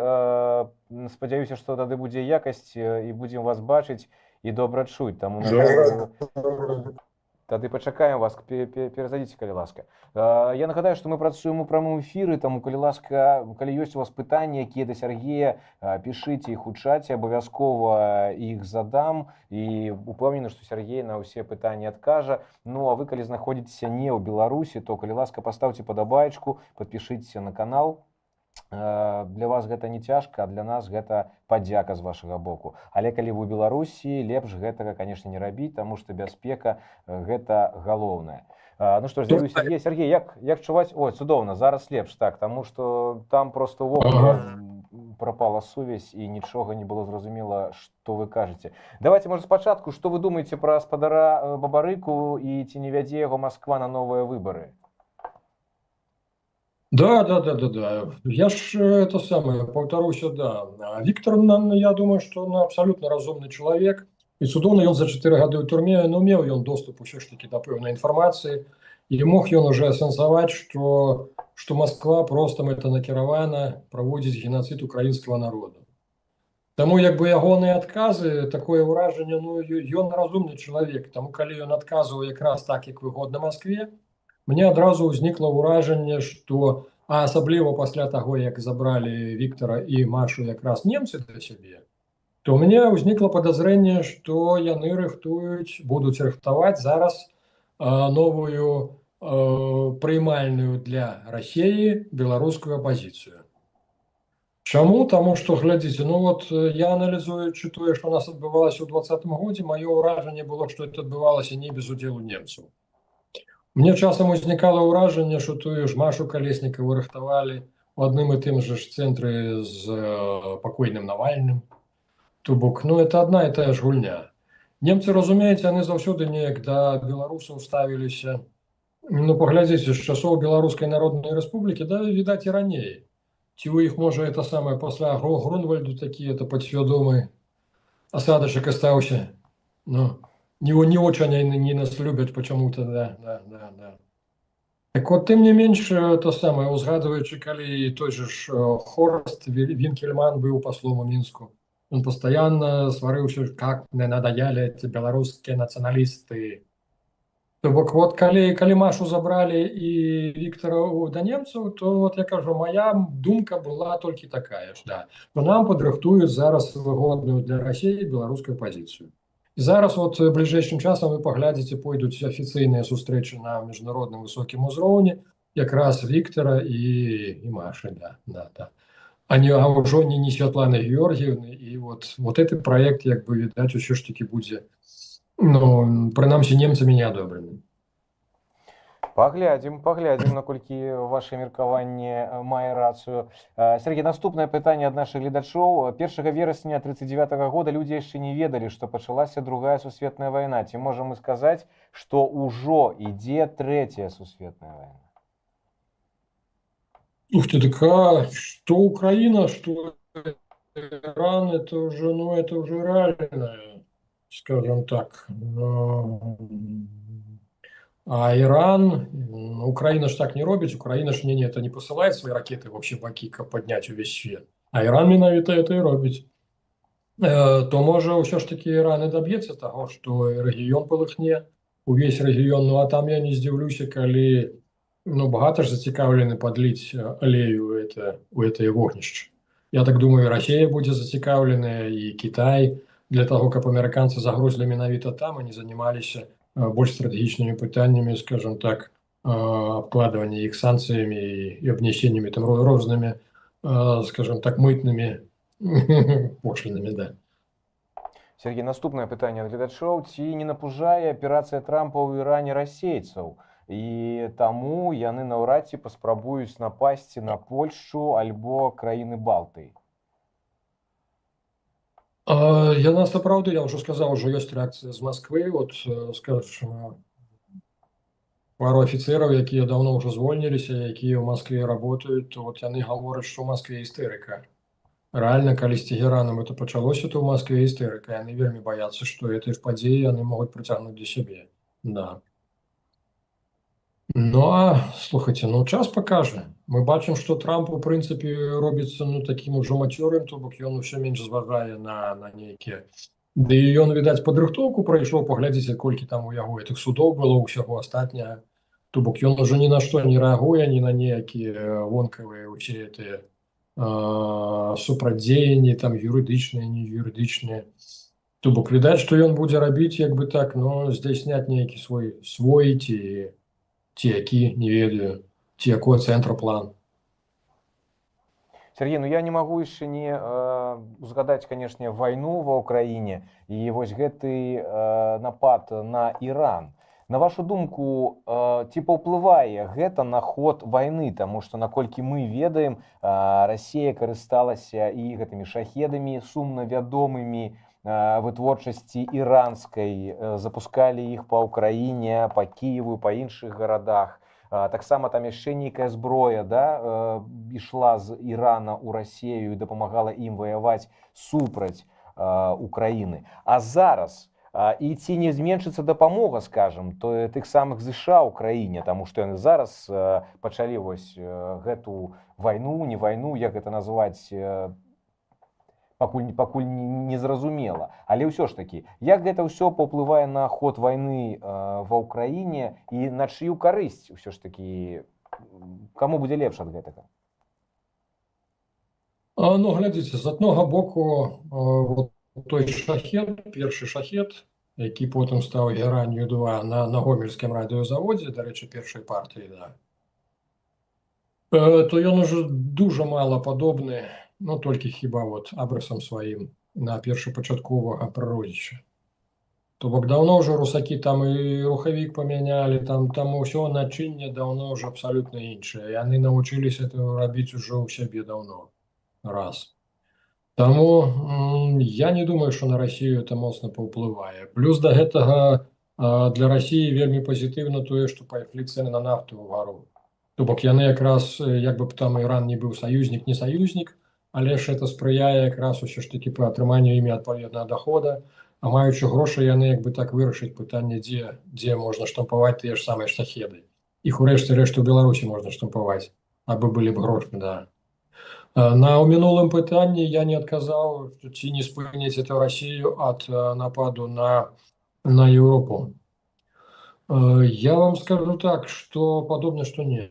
Спадзяюся, што тады будзе якасць і будзем вас бачыць і добра чуць. Таму тады пачакаем вас, перазайдзіце, калі ласка. Я нагадаю, што мы працуем у прамым эфіры, таму, калі ласка, калі ёсць у вас пытанні, якія да Сергея, пішыце іх у чаце, абавязкова іх задам, і упэўнены, што Сергей на ўсе пытанні адкажа. Ну, а вы, калі знаходзіцеся не ў Беларусі, то, калі ласка, пастаўце падабаечку, падпішыцеся на канал. Для вас гэта не цяжка, а для нас гэта падзяка з вашага боку. Але калі вы ў Беларусі, лепш гэтага, канешне, не рабіць, таму што бяспека гэта галоўнае. Ну што ж, Сергей, як чуваць? Ой, цудоўна, зараз лепш, так, таму што там проста увогуле прапала сувязь і нічога не было зразумела, што вы кажаце. Давайте, можа, спачатку, што вы думаеце пра спадара Бабарыку і ці не вядзе яго Масква на новыя выбары? Да. Я ж это самое, повторюся, да. Виктор, я думаю, что он абсолютно разумный человек. И цудоўна, он за 4 года в турме, но имел он доступ все ж таки до пэўнай информации. И мог он уже асэнсаваць, что Москва просто мэтанакіравана проводить геноцид украинского народа. Тому як бы ягоныя адказы, такое ўражанне, ён разумны человек. Тому калі ён адказваў якраз так, як выгодна Москве, мне адразу ўзнікла ўражанне, што асабліва пасля таго, як забралі Віктара і Машу якраз немцы для сябе, то у меня ўзнікла падазрэнне, што яны будуць рыхтаваць зараз новую прыймальную для Расіі беларускую апазіцыю. Чаму? Таму што глядзіце, ну вот я аналізуючы тое, што у нас адбывалася ў 2020 годзе, маё ўражанне было, што это адбывалася не без удзелу немцаў. Мне часам узнікала ўражанне, што тую ж Машу Калеснікаву рыхтавалі у адным і тым жа ж цэнтры з пакойным Навальным. То бок, ну это одна і тая ж гульня. Немцы, разумееце, яны заўсёды неяк да беларусаў ставіліся. Ну, паглядзіце, з часоў Беларускай Народнай Рэспублікі, да, відаць, і раней. Ці у іх, можа, это самае пасля Грунвальду такі это падсвядомы асадачак астаўся. Ну, не очень они нас любят почему-то, да. Так вот, тым не менш, то самае, узгадваючы, калі той же ж Хорст Вінкельман быў паслом у Мінску, он постоянно сварыўся, как мне надоели эти беларускія нацыяналісты. То бок, вот калі Машу забрали і Віктара да немцаў, то вот я кажу, моя думка была толькі такая ж, да, што нам падрыхтуюць зараз выгодную для Расіі беларускую пазіцыю. І зараз вот бліжэйшым часам вы паглядзіце, пойдуць афіцыйныя сустрэчы на міжнародным высокім узроўні якраз Віктара і Машы, да. А ўжо не Святланы Георгіевны, і вот этот проект, як бы, відаць, усё ж таки будзе, ну, прынамсі, немцамі не адобрены. Паглядзім, наколькі ваше меркаванне мае рацыю. Сергей, наступнае пытанне ад нашых гледачоў. 1 верасня 1939 года людзі яшчэ не ведалі, што пачалася другая сусветная вайна. Ці можам мы сказаць, што ўжо ідзе трэцяя сусветная вайна? Ух ты, так что Украина, что Иран, это уже реально, скажем так. А Иран, Украина ж так не робіць, Украина ж это не посылает свои ракеты вообще баки, каб поднять увесь свет. А Иран менавіта это и робіць. То можа ўсё ж таки Иран и добьется того, что рэгіён полыхне, увесь рэгіён, ну а там я не здзіўлюся, калі багата ж зацікаўлены падліць алею у гэтае вогнішча. Я так думаю, Расія будзе зацікаўленая, і Кітай, для того, каб амерыканцы загрузлі менавіта там, і не занімаліся больш стратэгічнымі пытаннямі, скажем так, обкладывания их санкциями и обнесениями там розными, скажем так, мытными пошлинами, да. Сергей, наступнае пытанне ад гледачоў. Ці не напужае аперацыя Трампа ў Іране расейцаў? І таму яны наўрад ці паспрабуюць напасці на Польшчу альбо краіны Балтыі? Яна сапраўды, я ўжо сказаў, ужо ёсць рэакцыя з Масквы. Вот, скажем, пару афіцэраў, якія даўно ўжо звольніліся, якія ў Маскве работаюць, то вот яны гавораць, што ў Маскве істэрыка. Рэальна, калі з Тегеранам это пачалося, то ў Маскве істэрыка. Яны вельмі баяцца, што гэтыя падзеі яны могуць прыцягнуць для сябе. Да. Ну, а слухайте, час пакажа. Мы бачым, што Трамп, у прынцыпе, робіцца такім ужо мацёрым, то бок ён усё менш зважае на нейкія. Ды і ён, відаць, падрыхтоўку прайшоў, паглядзіце, колькі там у яго гэтых судоў было, ўсяго астатняга. То бок ён ужо ні на што не рэагуе, ні на ніякія вонкавыя усе гэтыя супрацьдзеянні, там юрыдычныя, не юрыдычныя. То бок відаць, што ён будзе рабіць, як бы так, здзяйсняць нейкі свой ці які, не ведаю, ці якой цэнтраплан. Сергей, я не магу яшчэ не узгадаць, канешне, вайну ва ўкраіне і вось гэты напад на Іран. На вашу думку, ці паўплывае гэта на ход вайны? Таму што, наколькі мы ведаем, Расія карысталася і гэтымі шахедамі сумна вядомымі вытворчасці іранскай, запускалі іх па ўкраіне, па Кіеву, па іншых гарадах. Таксама там яшчэ нейкая зброя, да, ішла з Ірана ў Расію і дапамагала ім ваяваць супраць Украіны. А зараз, і ці не зменшыцца дапамога, скажам, то тых самых ЗША ўкраіне, таму што яны зараз пачалі вось гэту вайну, не вайну, як гэта назваць, пакуль не зразумела. Але ўсё ж такі, як гэта ўсё паўплывае на ход вайны ва ўкраіне і на чыю карысць ўсё ж такі, каму будзе лепш ад гэтага? Ну, глядзіце, з аднаго боку, вот той шахет, першы шахет, які потым стаў Геранью-2 на гомельскім радыёзаводзе, дарэчы, першай партыі, да, то ён ужо дуже мала падобны, ну, толькі хіба вот абрысам сваім на першапачатковага прародзіча. То бок даўно ўжо русакі там і рухавік памянялі, там ўсё начынне даўно ўжо абсалютна іншае. Яны навучыліся это рабіць ужо ў сябе даўно. Раз. Таму я не думаю, што на Расію это моцна паўплывае. Плюс да гэтага для Расіі вельмі пазітыўна тое, што пайшлі цэны на нафту ўгару. То бок яны якраз, як бы там Іран не быў саюзнік, не саюзнік, але ж это спрыяе якраз усё ж такі па атрыманню імі адпаведнага дохода, а маючы грошы яны як бы так вырашыць пытанне, дзе можна штампаваць тыя ж самыя шахеды. Іх у рэшце рэшту ў Беларусі можна штампаваць, абы былі б грошы, да. На ў мінулым пытанні я не адказаў, ці не спыніць это Расію ад нападу на Еўропу. Я вам скажу так, что падобна, што не.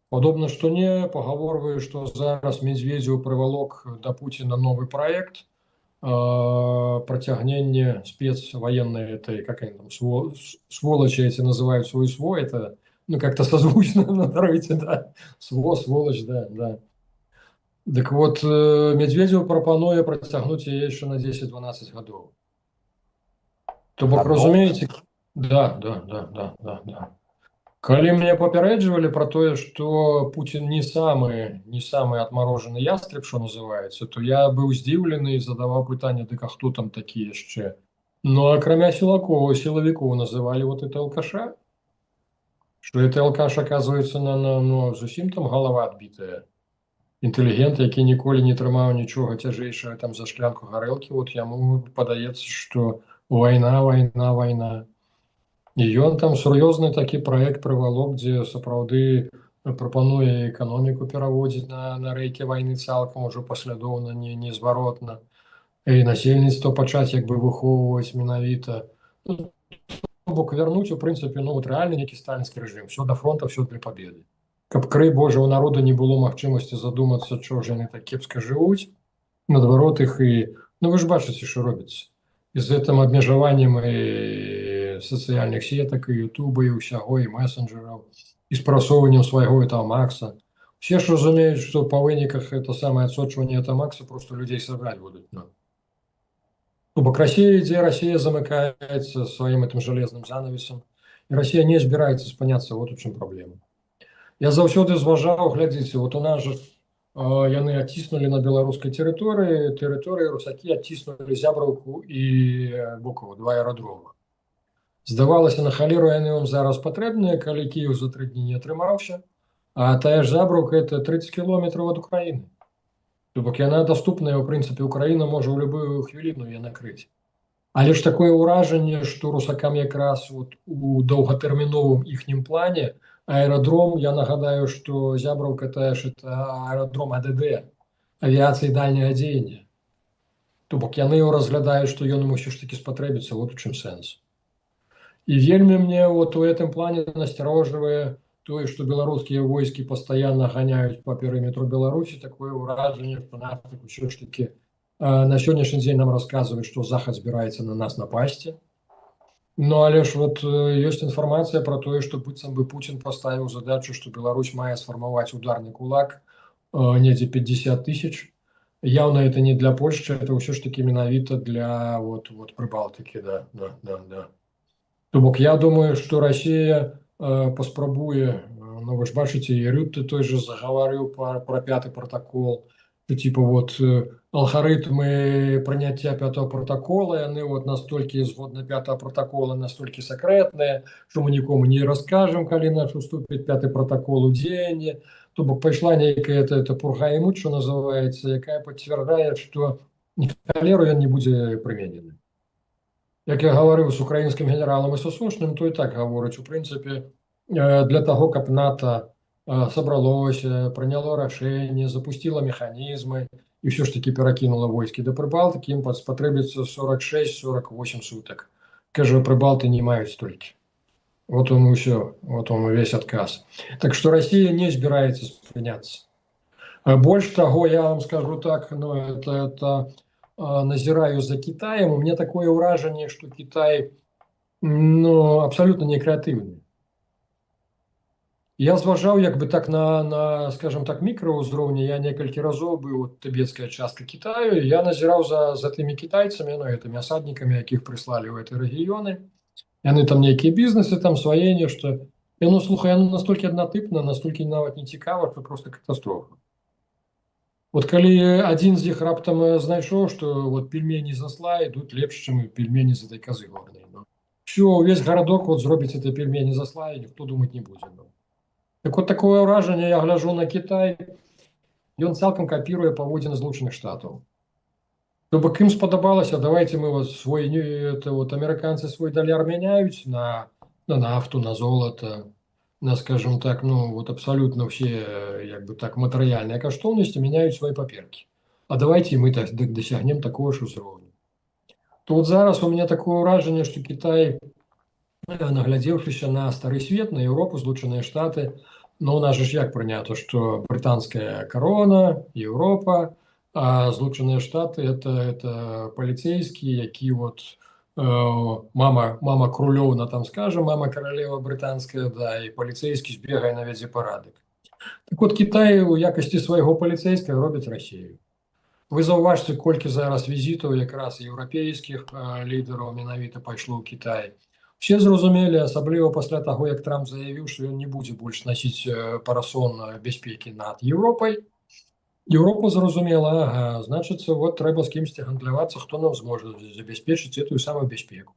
Падобна, што не, пагаворваю, што зараз Медведзеў прывалок да Пуціна новы праект працягнення спецваенной этой, как они там, сволочи эти называют свой свой, это, ну, как-то созвучно на дороге, да, сволочь, да. Так вот, Медведзеў прапануе працягнуць яе яшчэ на 10-12 гадоў. То бок, разумееце, да. Калі мне папярэджвалі про тое, што Пуцін не самы адмарожаны ястреб, што называецца, то я быў здзіўлены і задаваў пытанне, дык а хто там такі яшчэ? Ну, акрамя сілавікоў называлі вот это алкаша, што это алкаш, оказывается, зусім там галава адбітая. Інтэлігент, які ніколі не трымаў нічога цяжэйшага там за шклянку гарэлкі, вот яму падаецца, што вайна. І ён там сур'ёзны такі праект прывалок, дзе сапраўды прапануе эканоміку пераводзіць на рэйкі вайны цалкам ужо паслядоўна, незваротна. І насельніцтва пачаць як бы выхоўваць менавіта. То бок вярнуць, у прынцыпе, ну, вот рэальны нейкі сталінскі рэжым. Всё да фронта, всё для победы. Каб, крый Божа, у народа не было магчымасці задумацца, чого ж яны так кепска жывуць, наадварот іх і... Ну, вы ж бачыце, што робіцца. І з гэтым абмежаваннем і сацыяльных сетак, і ютуба, і ўсяго, і месенджераў, і спрасоўваннем свайго Этамакса. Все ж разумеюць, што па выніках это самае адсочванне Этамакса просто людзей сабраць будуць. То бок Расія ідзе, Расія замыкаецца сваім этим жалезным занавесам, і Расія не збіраецца спыняцца, вот у чым праблема. Я заўсёды зважаў, глядзіце, вот у нас жа яны адціснулі на беларускай тэрыторыі русакі адціснулі Зябраўку і Букаву, 2 аэрадрома. Здавалася, на халеру яны вам зараз патрэбныя, калі Кіеў за 3 дні не атрымаўся, а тая ж Зябраўка это 30 кілометраў ад Украіны. То бок яна даступная, у прынцыпе, Украіна можа ў любую хвіліну яе накрыць. Але ж такое ўражанне, што русакам якраз вот у доўгатэрміновым іхнім плане аэрадром, я нагадаю, што Зябраўка тая ж это аэрадром АДД, авіяцыі дальняга дзеяння. То бок яны разглядаюць, што ён ім усё ж такі спатрэбіцца, вот у чым сэнс. І вельмі мне вот у гэтым плане насцярожвае тое, што беларускія войскі пастаянна ганяюць па перыметру Беларусі, такое ўражанне, што нас усё ж такі на сённяшні дзень нам расказваюць, што Захад збіраецца на нас напасці. Ну, але ж вот ёсць інфармацыя пра тое, што быццам бы Пуцін паставіў задачу, што Беларусь мае сфармаваць ударны кулак недзе 50 000. Яўна это не для Польшчы, это ўсё ж такі менавіта для вот Прыбалтыкі, да. То бок я думаю, што Расія паспрабуе, ну вы ж бачыце, і Рютте той же загаварыў пра 5-й протакол, типа вот алгарытмы прыняцця 5-го протакола, яны вот настолькі згодна 5-го протакола, настолькі сакрэтныя, што мы нікому не раскажам, калі наш уступіць 5-й протакол у дзеянне. То бок пайшла нейкая это пурга і муч, што называецца, якая пацвярджае, што ні халеру ён не будзе прыменены. Як я гаварыў з украінскім генералам і Сасушным, то і так гаворыць, у прынцыпе, для таго, каб НАТО сабралося, прыняло рашэнне, запусціла механізмы, і все ж таки перакінула войскі да Прыбалтыкі, ім спатрэбіцца 46-48 сутак. Кажа, Прыбалты не маюць столькі. Вот он и все, вот он весь отказ. Так что Россия не збираецца спыняцца. Больше того, я вам скажу так, ну, это назираю за Китаем, у меня такое ўражанне, что Китай, ну, абсолютно не креативный. Я зважаў як бы так на скажем так, мікраўзроўні. Я некалькі разоў быў, вот, тыбецкая частка Китаю, я назіраў за тымі кітайцамі, ну, гэтымі асаднікамі, якіх прыслалі ў гэты рэгіёны. Яны там нейкія бізнесы, там свае нешта. Яно, слухай, яно настолькі аднатыпна, настолькі нават не цікава, што просто катастрофа. Вот калі адзін з іх раптам знайшоў, што вот пельмені засла ідуць лепш, чым пельмені з этой казы горнай. Ну. Все, увесь гарадок вот зробіць это пельмені засла, і ніхто думаць не будзе. Ну. Так вот такое ўражанне, я гляжу на Кітай, ён цалкам капіруе паводзіны Злучаных Штатаў. То бок ім спадабалася, давайте мы вот свой, это вот американцы свой даляр меняют на нафту, на золото, на, скажем так, ну вот абсолютно все, как бы так, материальные каштоўнасці меняют свои паперки. А давайте мы так досягнем такого ж узроўню. То вот зараз у меня такое ўражанне, что Китай, наглядзеўшыся на стары свет, на Европу, Злучаныя Штаты, но у нас же як прынята, что британская корона, Европа, а Злучаныя Штаты это полицейские, які вот мама Крулёўна, там скажем, мама королева британская, да, и полицейский збегае навядзе парадак. Так вот, Китай у якасці свайго полицейскага робіць Россию. Вы заўважце, колькі зараз візітаў якраз еўрапейскіх лідараў менавіта пайшло ў Кітай. Все зразумелі, асабліва пасля таго, як Трамп заявіў, што ён не будзе больш насіць парасон бяспекі над Еўропай. Европа зразумела, ага, значыцца, вот трэба з кімсьці гандлявацца, хто нам зможа забяспечыць эту самую бяспеку.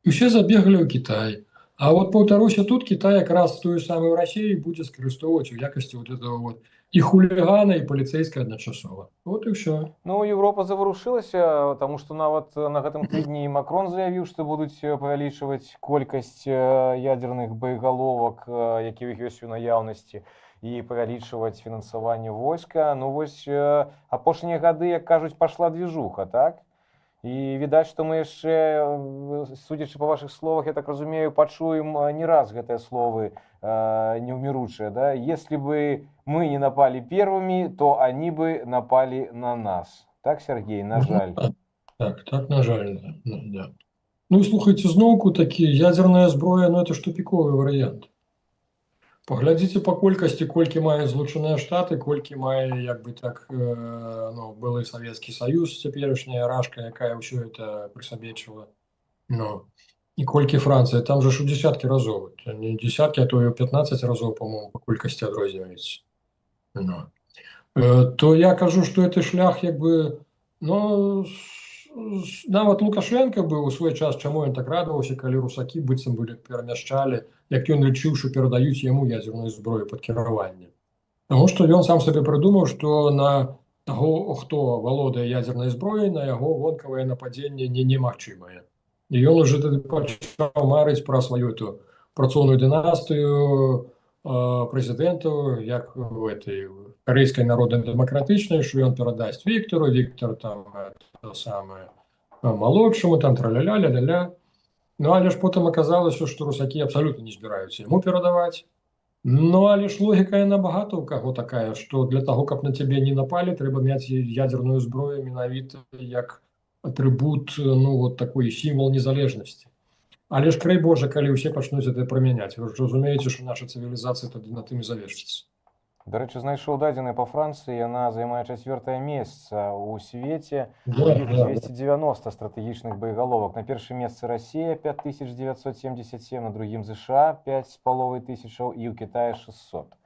І ўсе забеглі ў Кітай. А вот паўтаруся, тут Кітай якраз тую самую Расію будзе скарыстоўваць у якасці вот этого вот і хулігана, і паліцэйскай адначасова. Вот і ўсё. Ну, Европа заварушылася, таму што нават на гэтым тыдні Макрон заявіў, што будуць павялічваць колькасць ядерных боеголовак, які ў іх ёсць у наяўнасці, і павялічваць фінансаванне войска. Ну вось апошнія гады, як кажуць, пашла движуха, так? І відаць, што мы яшчэ, судзячы па вашых словах, я так разумею, пачуем не раз гэтыя словы неўміручыя, да? Если бы мы не напали первыми, то они бы напали на нас. Так, Сергей, на жаль. Так, на жаль, да. Ну і слухайте, зноўку такі, ядерная зброя, ну это ж тупіковы варыянт. Паглядзіце па колькасці, колькі мае Злучаныя Штаты, колькі мае, як бы так, ну, былы Савецкі Саюз, цяперашняя Рашка, якая ўсё это прысабечыла. Ну, і колькі Францыя, там же ж у десяткі разоў, не десяткі, а то і ў 15 разоў, по-моему, па колькасці адрозніваецца. Ну. То я кажу, што гэты шлях, як бы, ну, нават Лукашенко быў у свой час, чаму ён так радаваўся, калі русакі быццам былі перамяшчалі, як ён лічыў, што перадаюць яму ядерную зброю пад кіраванне. Таму што ён сам сабе прыдумаў, што на таго, хто валодае ядернай зброяй, на яго вонкавае нападзенне немагчымае. І ён уже пачаў марыць пра сваю эту працоўную дынастыю прэзідэнтаў, як у этой Карэйскай народна-дэмакратычнай, што ён перадасць Віктару, Віктар там самае малодшаму, там траля-ля, ля-ля-ля. Ну, але ж потым аказалася, што русакі абсалютна не збіраюцца яму перадаваць. Ну, але ж логіка яна багата ў каго такая, што для таго, каб на цябе не напалі, трэба мець ядерную зброю менавіта як атрыбут, ну, вот такой сімвал незалежнасці. Але ж, край Божа, калі ўсе пачнуць гэта прымяняць. Вы ж разумееце, што наша цывілізацыя тады на тым і залежыцца. До речі, знайшов дадзеныя по Франції, яна займае 4-е месца у свеце. У іх 290 стратэгічных боеголовак. На першым месцы Россия 5977, на другім США 5500 і ў Китаі 600.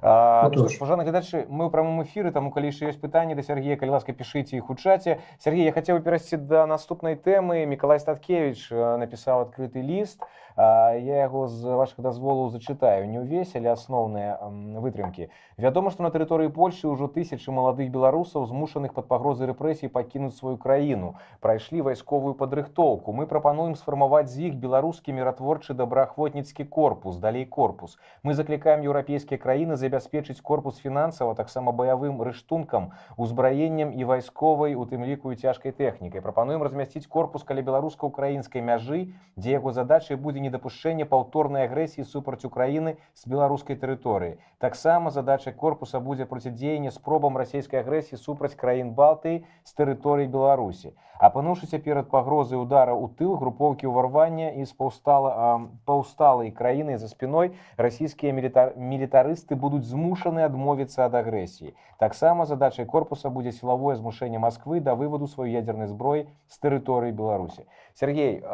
Ну што ж, пажаны глядачы, мы ў прамым эфіры, таму калі яшчэ ёсць пытанні да Сергея, калі ласка, пішыце іх у чаце. Сергей, я хацеў перайсці да наступнай тэмы. Мікалай Статкевіч напісаў адкрыты ліст. Я яго з вашых дазволаў зачытаю. Не ўвесь, але асноўныя вытрымкі. Вядома, што на тэрыторыі Польшы ўжо тысячы маладых беларусаў, змушаных пад пагрозай рэпрэсій пакінуць сваю краіну, прайшлі вайсковую падрыхтоўку. Мы прапануем сфармаваць з іх беларускі міратворчы добраахвотніцкі корпус, далей корпус. Мы заклікаем еўрапейскія краіны забяспечыць корпус фінансава, таксама баявым рыштункам, узбраеннем і вайсковай, у тым ліку і цяжкай тэхнікай. Прапануем размясціць корпус каля беларуска-украінскай мяжы, дзе яго задачай будзе недапушчэнне паўторнай агрэсіі супраць Украіны з беларускай тэрыторыі. Таксама задачай корпуса будзе процідзеянне спробам расійскай агрэсіі супраць краін Балтыі з тэрыторыі Беларусі. Апынуўшыся перад пагрозай удара ў тыл, групоўкі ўварвання і з паўсталай краіны за спіной расійскія мілітарысты будуць змушаны адмовіцца ад агрэсіі. Таксама задачай корпуса будзе сілавое змушэнне Масквы да вываду сваёй ядзернай зброі з тэрыторыі Беларусі. Сергей,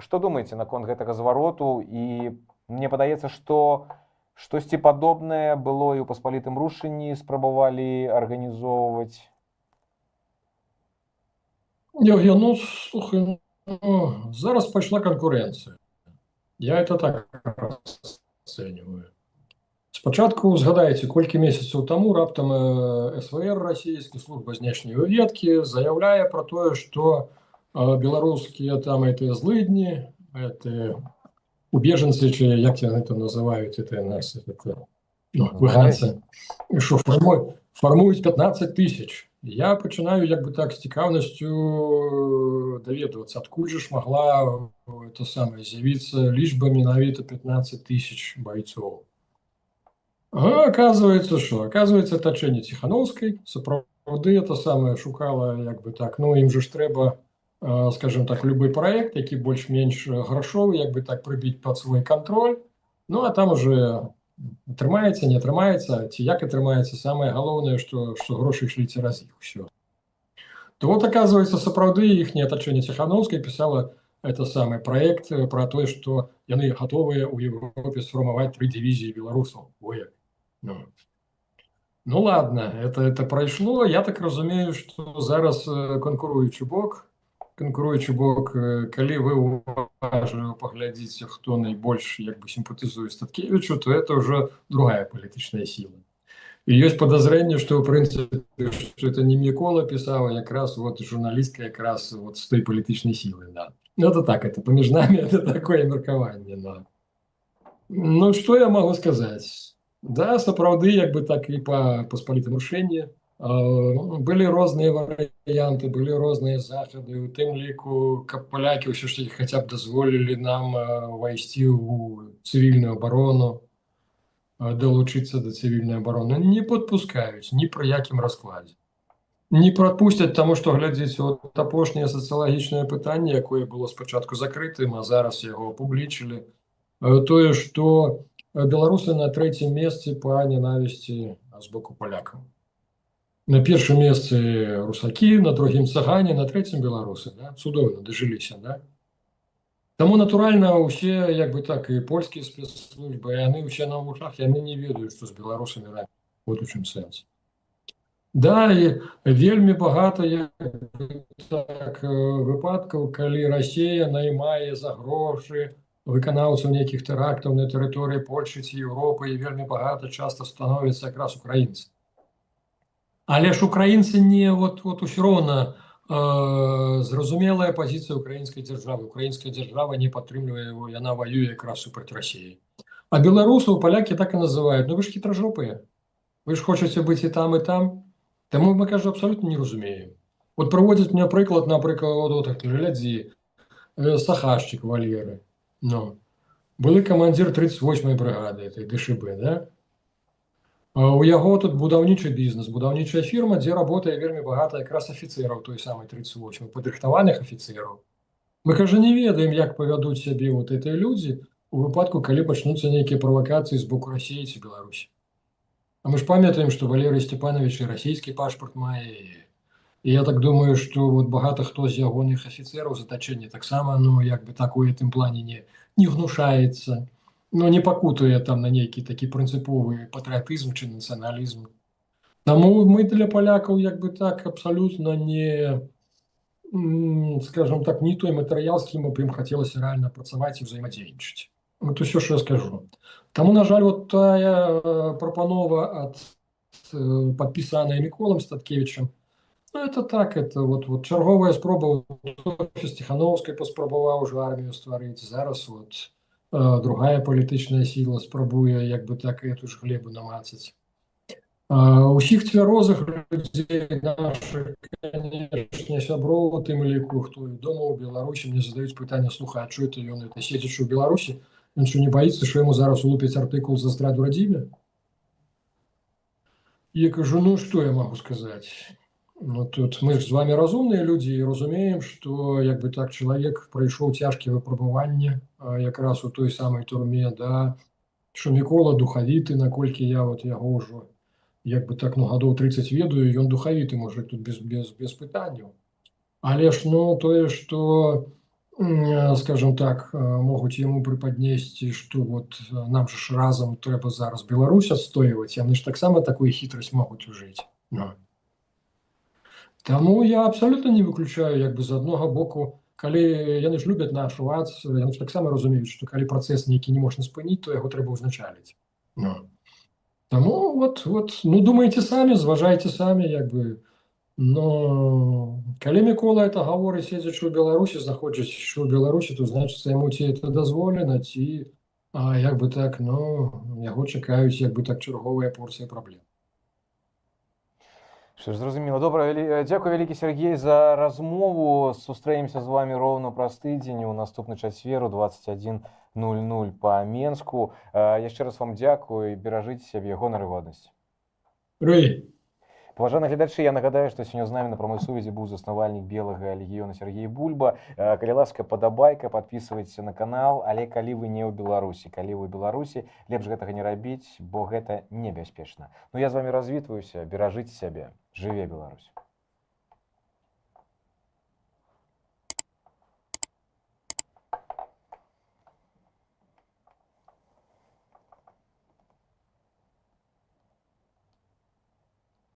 што думаеце наконт гэтага звароту? І мне падаецца, што штосьці падобнае было і ў паспалітым рушэнні спрабавалі арганізоўваць. Євген, ну слухай, зараз пошла конкуренція. Я це так оцінюю. Спочатку, згадайте, кілька місяців тому раптом СВР, Російська служба знешньої розвідки, заявляє про те, що білоруські там ці злидні, ці убіженці, чи як це називають, це нас, вигнанці, що формують 15 тисяч. Я починаю, якби так, з цікавістю довідуватися, откуда ж могла з'явитися лічба менавіта 15 тисяч бойців. Оказується, що? Оказується, оточення Тихановської, справді, це саме шукала, якби так, ну, їм же ж треба, скажімо так, будь-який проєкт, який більш-менш грошовий, якби так, прибити під свій контроль, ну, а там уже тримається, не тримається, ці як і тримається, саме головне, що гроші йшли через їх, все. То от, оказується, справді, їхнє оточення Тихановської писало это самый проект про то, что они готовы у Европе сформировать 3 дивизии белорусов. Ну ладно, это прошло. Я так разумею, что зараз конкуруючий бок, коли ви уважно поглядите, хто найбільше якби симпатизує Статкевичу, то это уже другая політична сила. И есть подозрение, что в принципе, что это не Микола писал, а якраз вот журналистка якраз вот с той політичной силой, да. Ну, это так, это поміж нами, это такое меркование, да. Ну, что я могу сказать? Да, справді, якби так і по посполитому рушенню, були різні варіанти, були різні заходи, у тим ліку, поляки все ж таки хоча б дозволили нам войти у цивільну оборону, долучитися до цивільної оборони. Не підпускають ні при якому розкладі. Не пропустять, тому що, глядіть, от опошнє соціологічне питання, яке було спочатку закритим, а зараз його опублічили, то, що білоруси на 3-му місці по ненависті з боку поляків. На 1-му місці русаки, на 2-му цыгане, на 3-му білоруси. Да? Судовно дожилися, да? Тому, натурально, усі, якби так, і польські спецслужби, і вони всі на ушах, і вони не ведають, що з білорусами робити. От у чому сенс. Да, і вельми багато так, випадків, коли Росія наймає за гроші виконавців ніяких терактів на території Польщі чи Європи, і вельми багато часто становляться якраз українці. Але ж українці не, от усе одно, зрозуміла позиція української держави. Українська держава не підтримує його, і вона воює якраз супроти Росії. А білорусів поляки так і називають, ну ви ж хитрожопі, ви ж хочете бути і там, і там. Тому ми, кажу, абсолютно не розуміємо. От проводять мені приклад, наприклад, от гляді, Сахащик Валери. Ну, були командир 38-ї бригади, ДШБ, да? У яго тут будаўнічы бізнес, будаўнічая фірма, дзе работае вельмі багата якраз афіцераў той самай 38, падрыхтаваных афіцераў. Мы, кажа, не ведаем, як павядуць сябе вот эти людзі у выпадку, калі пачнуцца нейкія правакацыі з боку Расіі ці Беларусі. А мы ж памятаем, што Валерый Степанович і расійскі пашпарт мае. І я так думаю, што вот багата хто з ягоных афіцераў з атачэння таксама, ну, як бы так у гэтым плане не гнушаецца. Ну, не пакутуе там на нейкі такі прынцыповы патрыятызм чи нацыяналізм. Таму мы для палякаў як бы так абсалютна не, скажем так, не той матэрыял, з кім бы ім хацелася рэальна працаваць і ўзаемадзейнічаць. Вот усё, што я скажу. Таму, на жаль, вот тая прапанова ад падпісаная Міколам Статкевічам, ну, это так, это вот чарговая спроба, Тихановскай паспрабаваў ужо армію стварыць, зараз вот другая палітычная сіла спрабуе як бы так эту ж глебу намацаць. Усіх цвярозых людзей наших, канешне, сяброў, у тым ліку, хто і дома ў Беларусі, мне задаюць пытанне: слухай, а чё это ён это седзячы ў Беларусі, ён што не баіцца, што яму зараз улупяць артыкул за здраду радзіме? І я кажу: ну што я магу сказаць? Ну тут мы ж з вами разумныя людзі і разумеем, што як бы так чалавек прайшоў цяжкія выпрабаванні якраз у той самай турме, да, што Мікола духавіты, наколькі я вот яго ўжо як бы так, ну, гадоў 30 ведаю, ён духавіты мужик, тут без пытанняў. Але ж, ну, тое, што, скажем так, могуць яму прыпаднесці, што вот нам же ж разам трэба зараз Беларусь адстойваць, яны ж таксама такую хітрасць могуць ужыць. Ну. Таму я абсалютна не выключаю, як бы з аднога боку, калі яны ж любяць нашу ад, яны ж таксама разумеюць, што калі працэс нейкі не можна спыніць, то яго трэба ўзначаліць. Ну. Таму вот, ну, думайце самі, зважайце самі, як бы. Но калі Мікола это гаворыць, седзячы ў Беларусі, знаходзячыся ў Беларусі, то значыцца яму ці это дазволена, ці як бы так, ну, яго чакаюць як бы так чарговыя порцыі праблем. Що ж, зрозуміло. Добре, дякую вялікі, Сергей, за размову. Сустрэемся з вами роўна праз тыдзень у наступны чацвер у 21:00 па Менску. Яшчэ раз вам дзякую і беражыце сябе, гонар і годнасць. Рэй. Паважаныя гледачы, я нагадаю, што сёння з намі на прамой сувязі быў заснавальнік Белага легіёна Сергей Бульба. Калі ласка, падабайка, падпісвайцеся на канал, але калі вы не ў Беларусі, калі вы ў Беларусі, лепш гэтага не рабіць, бо гэта небяспечна. Ну, я з вамі развітваюся, беражыце сябе. Жыве Беларусь!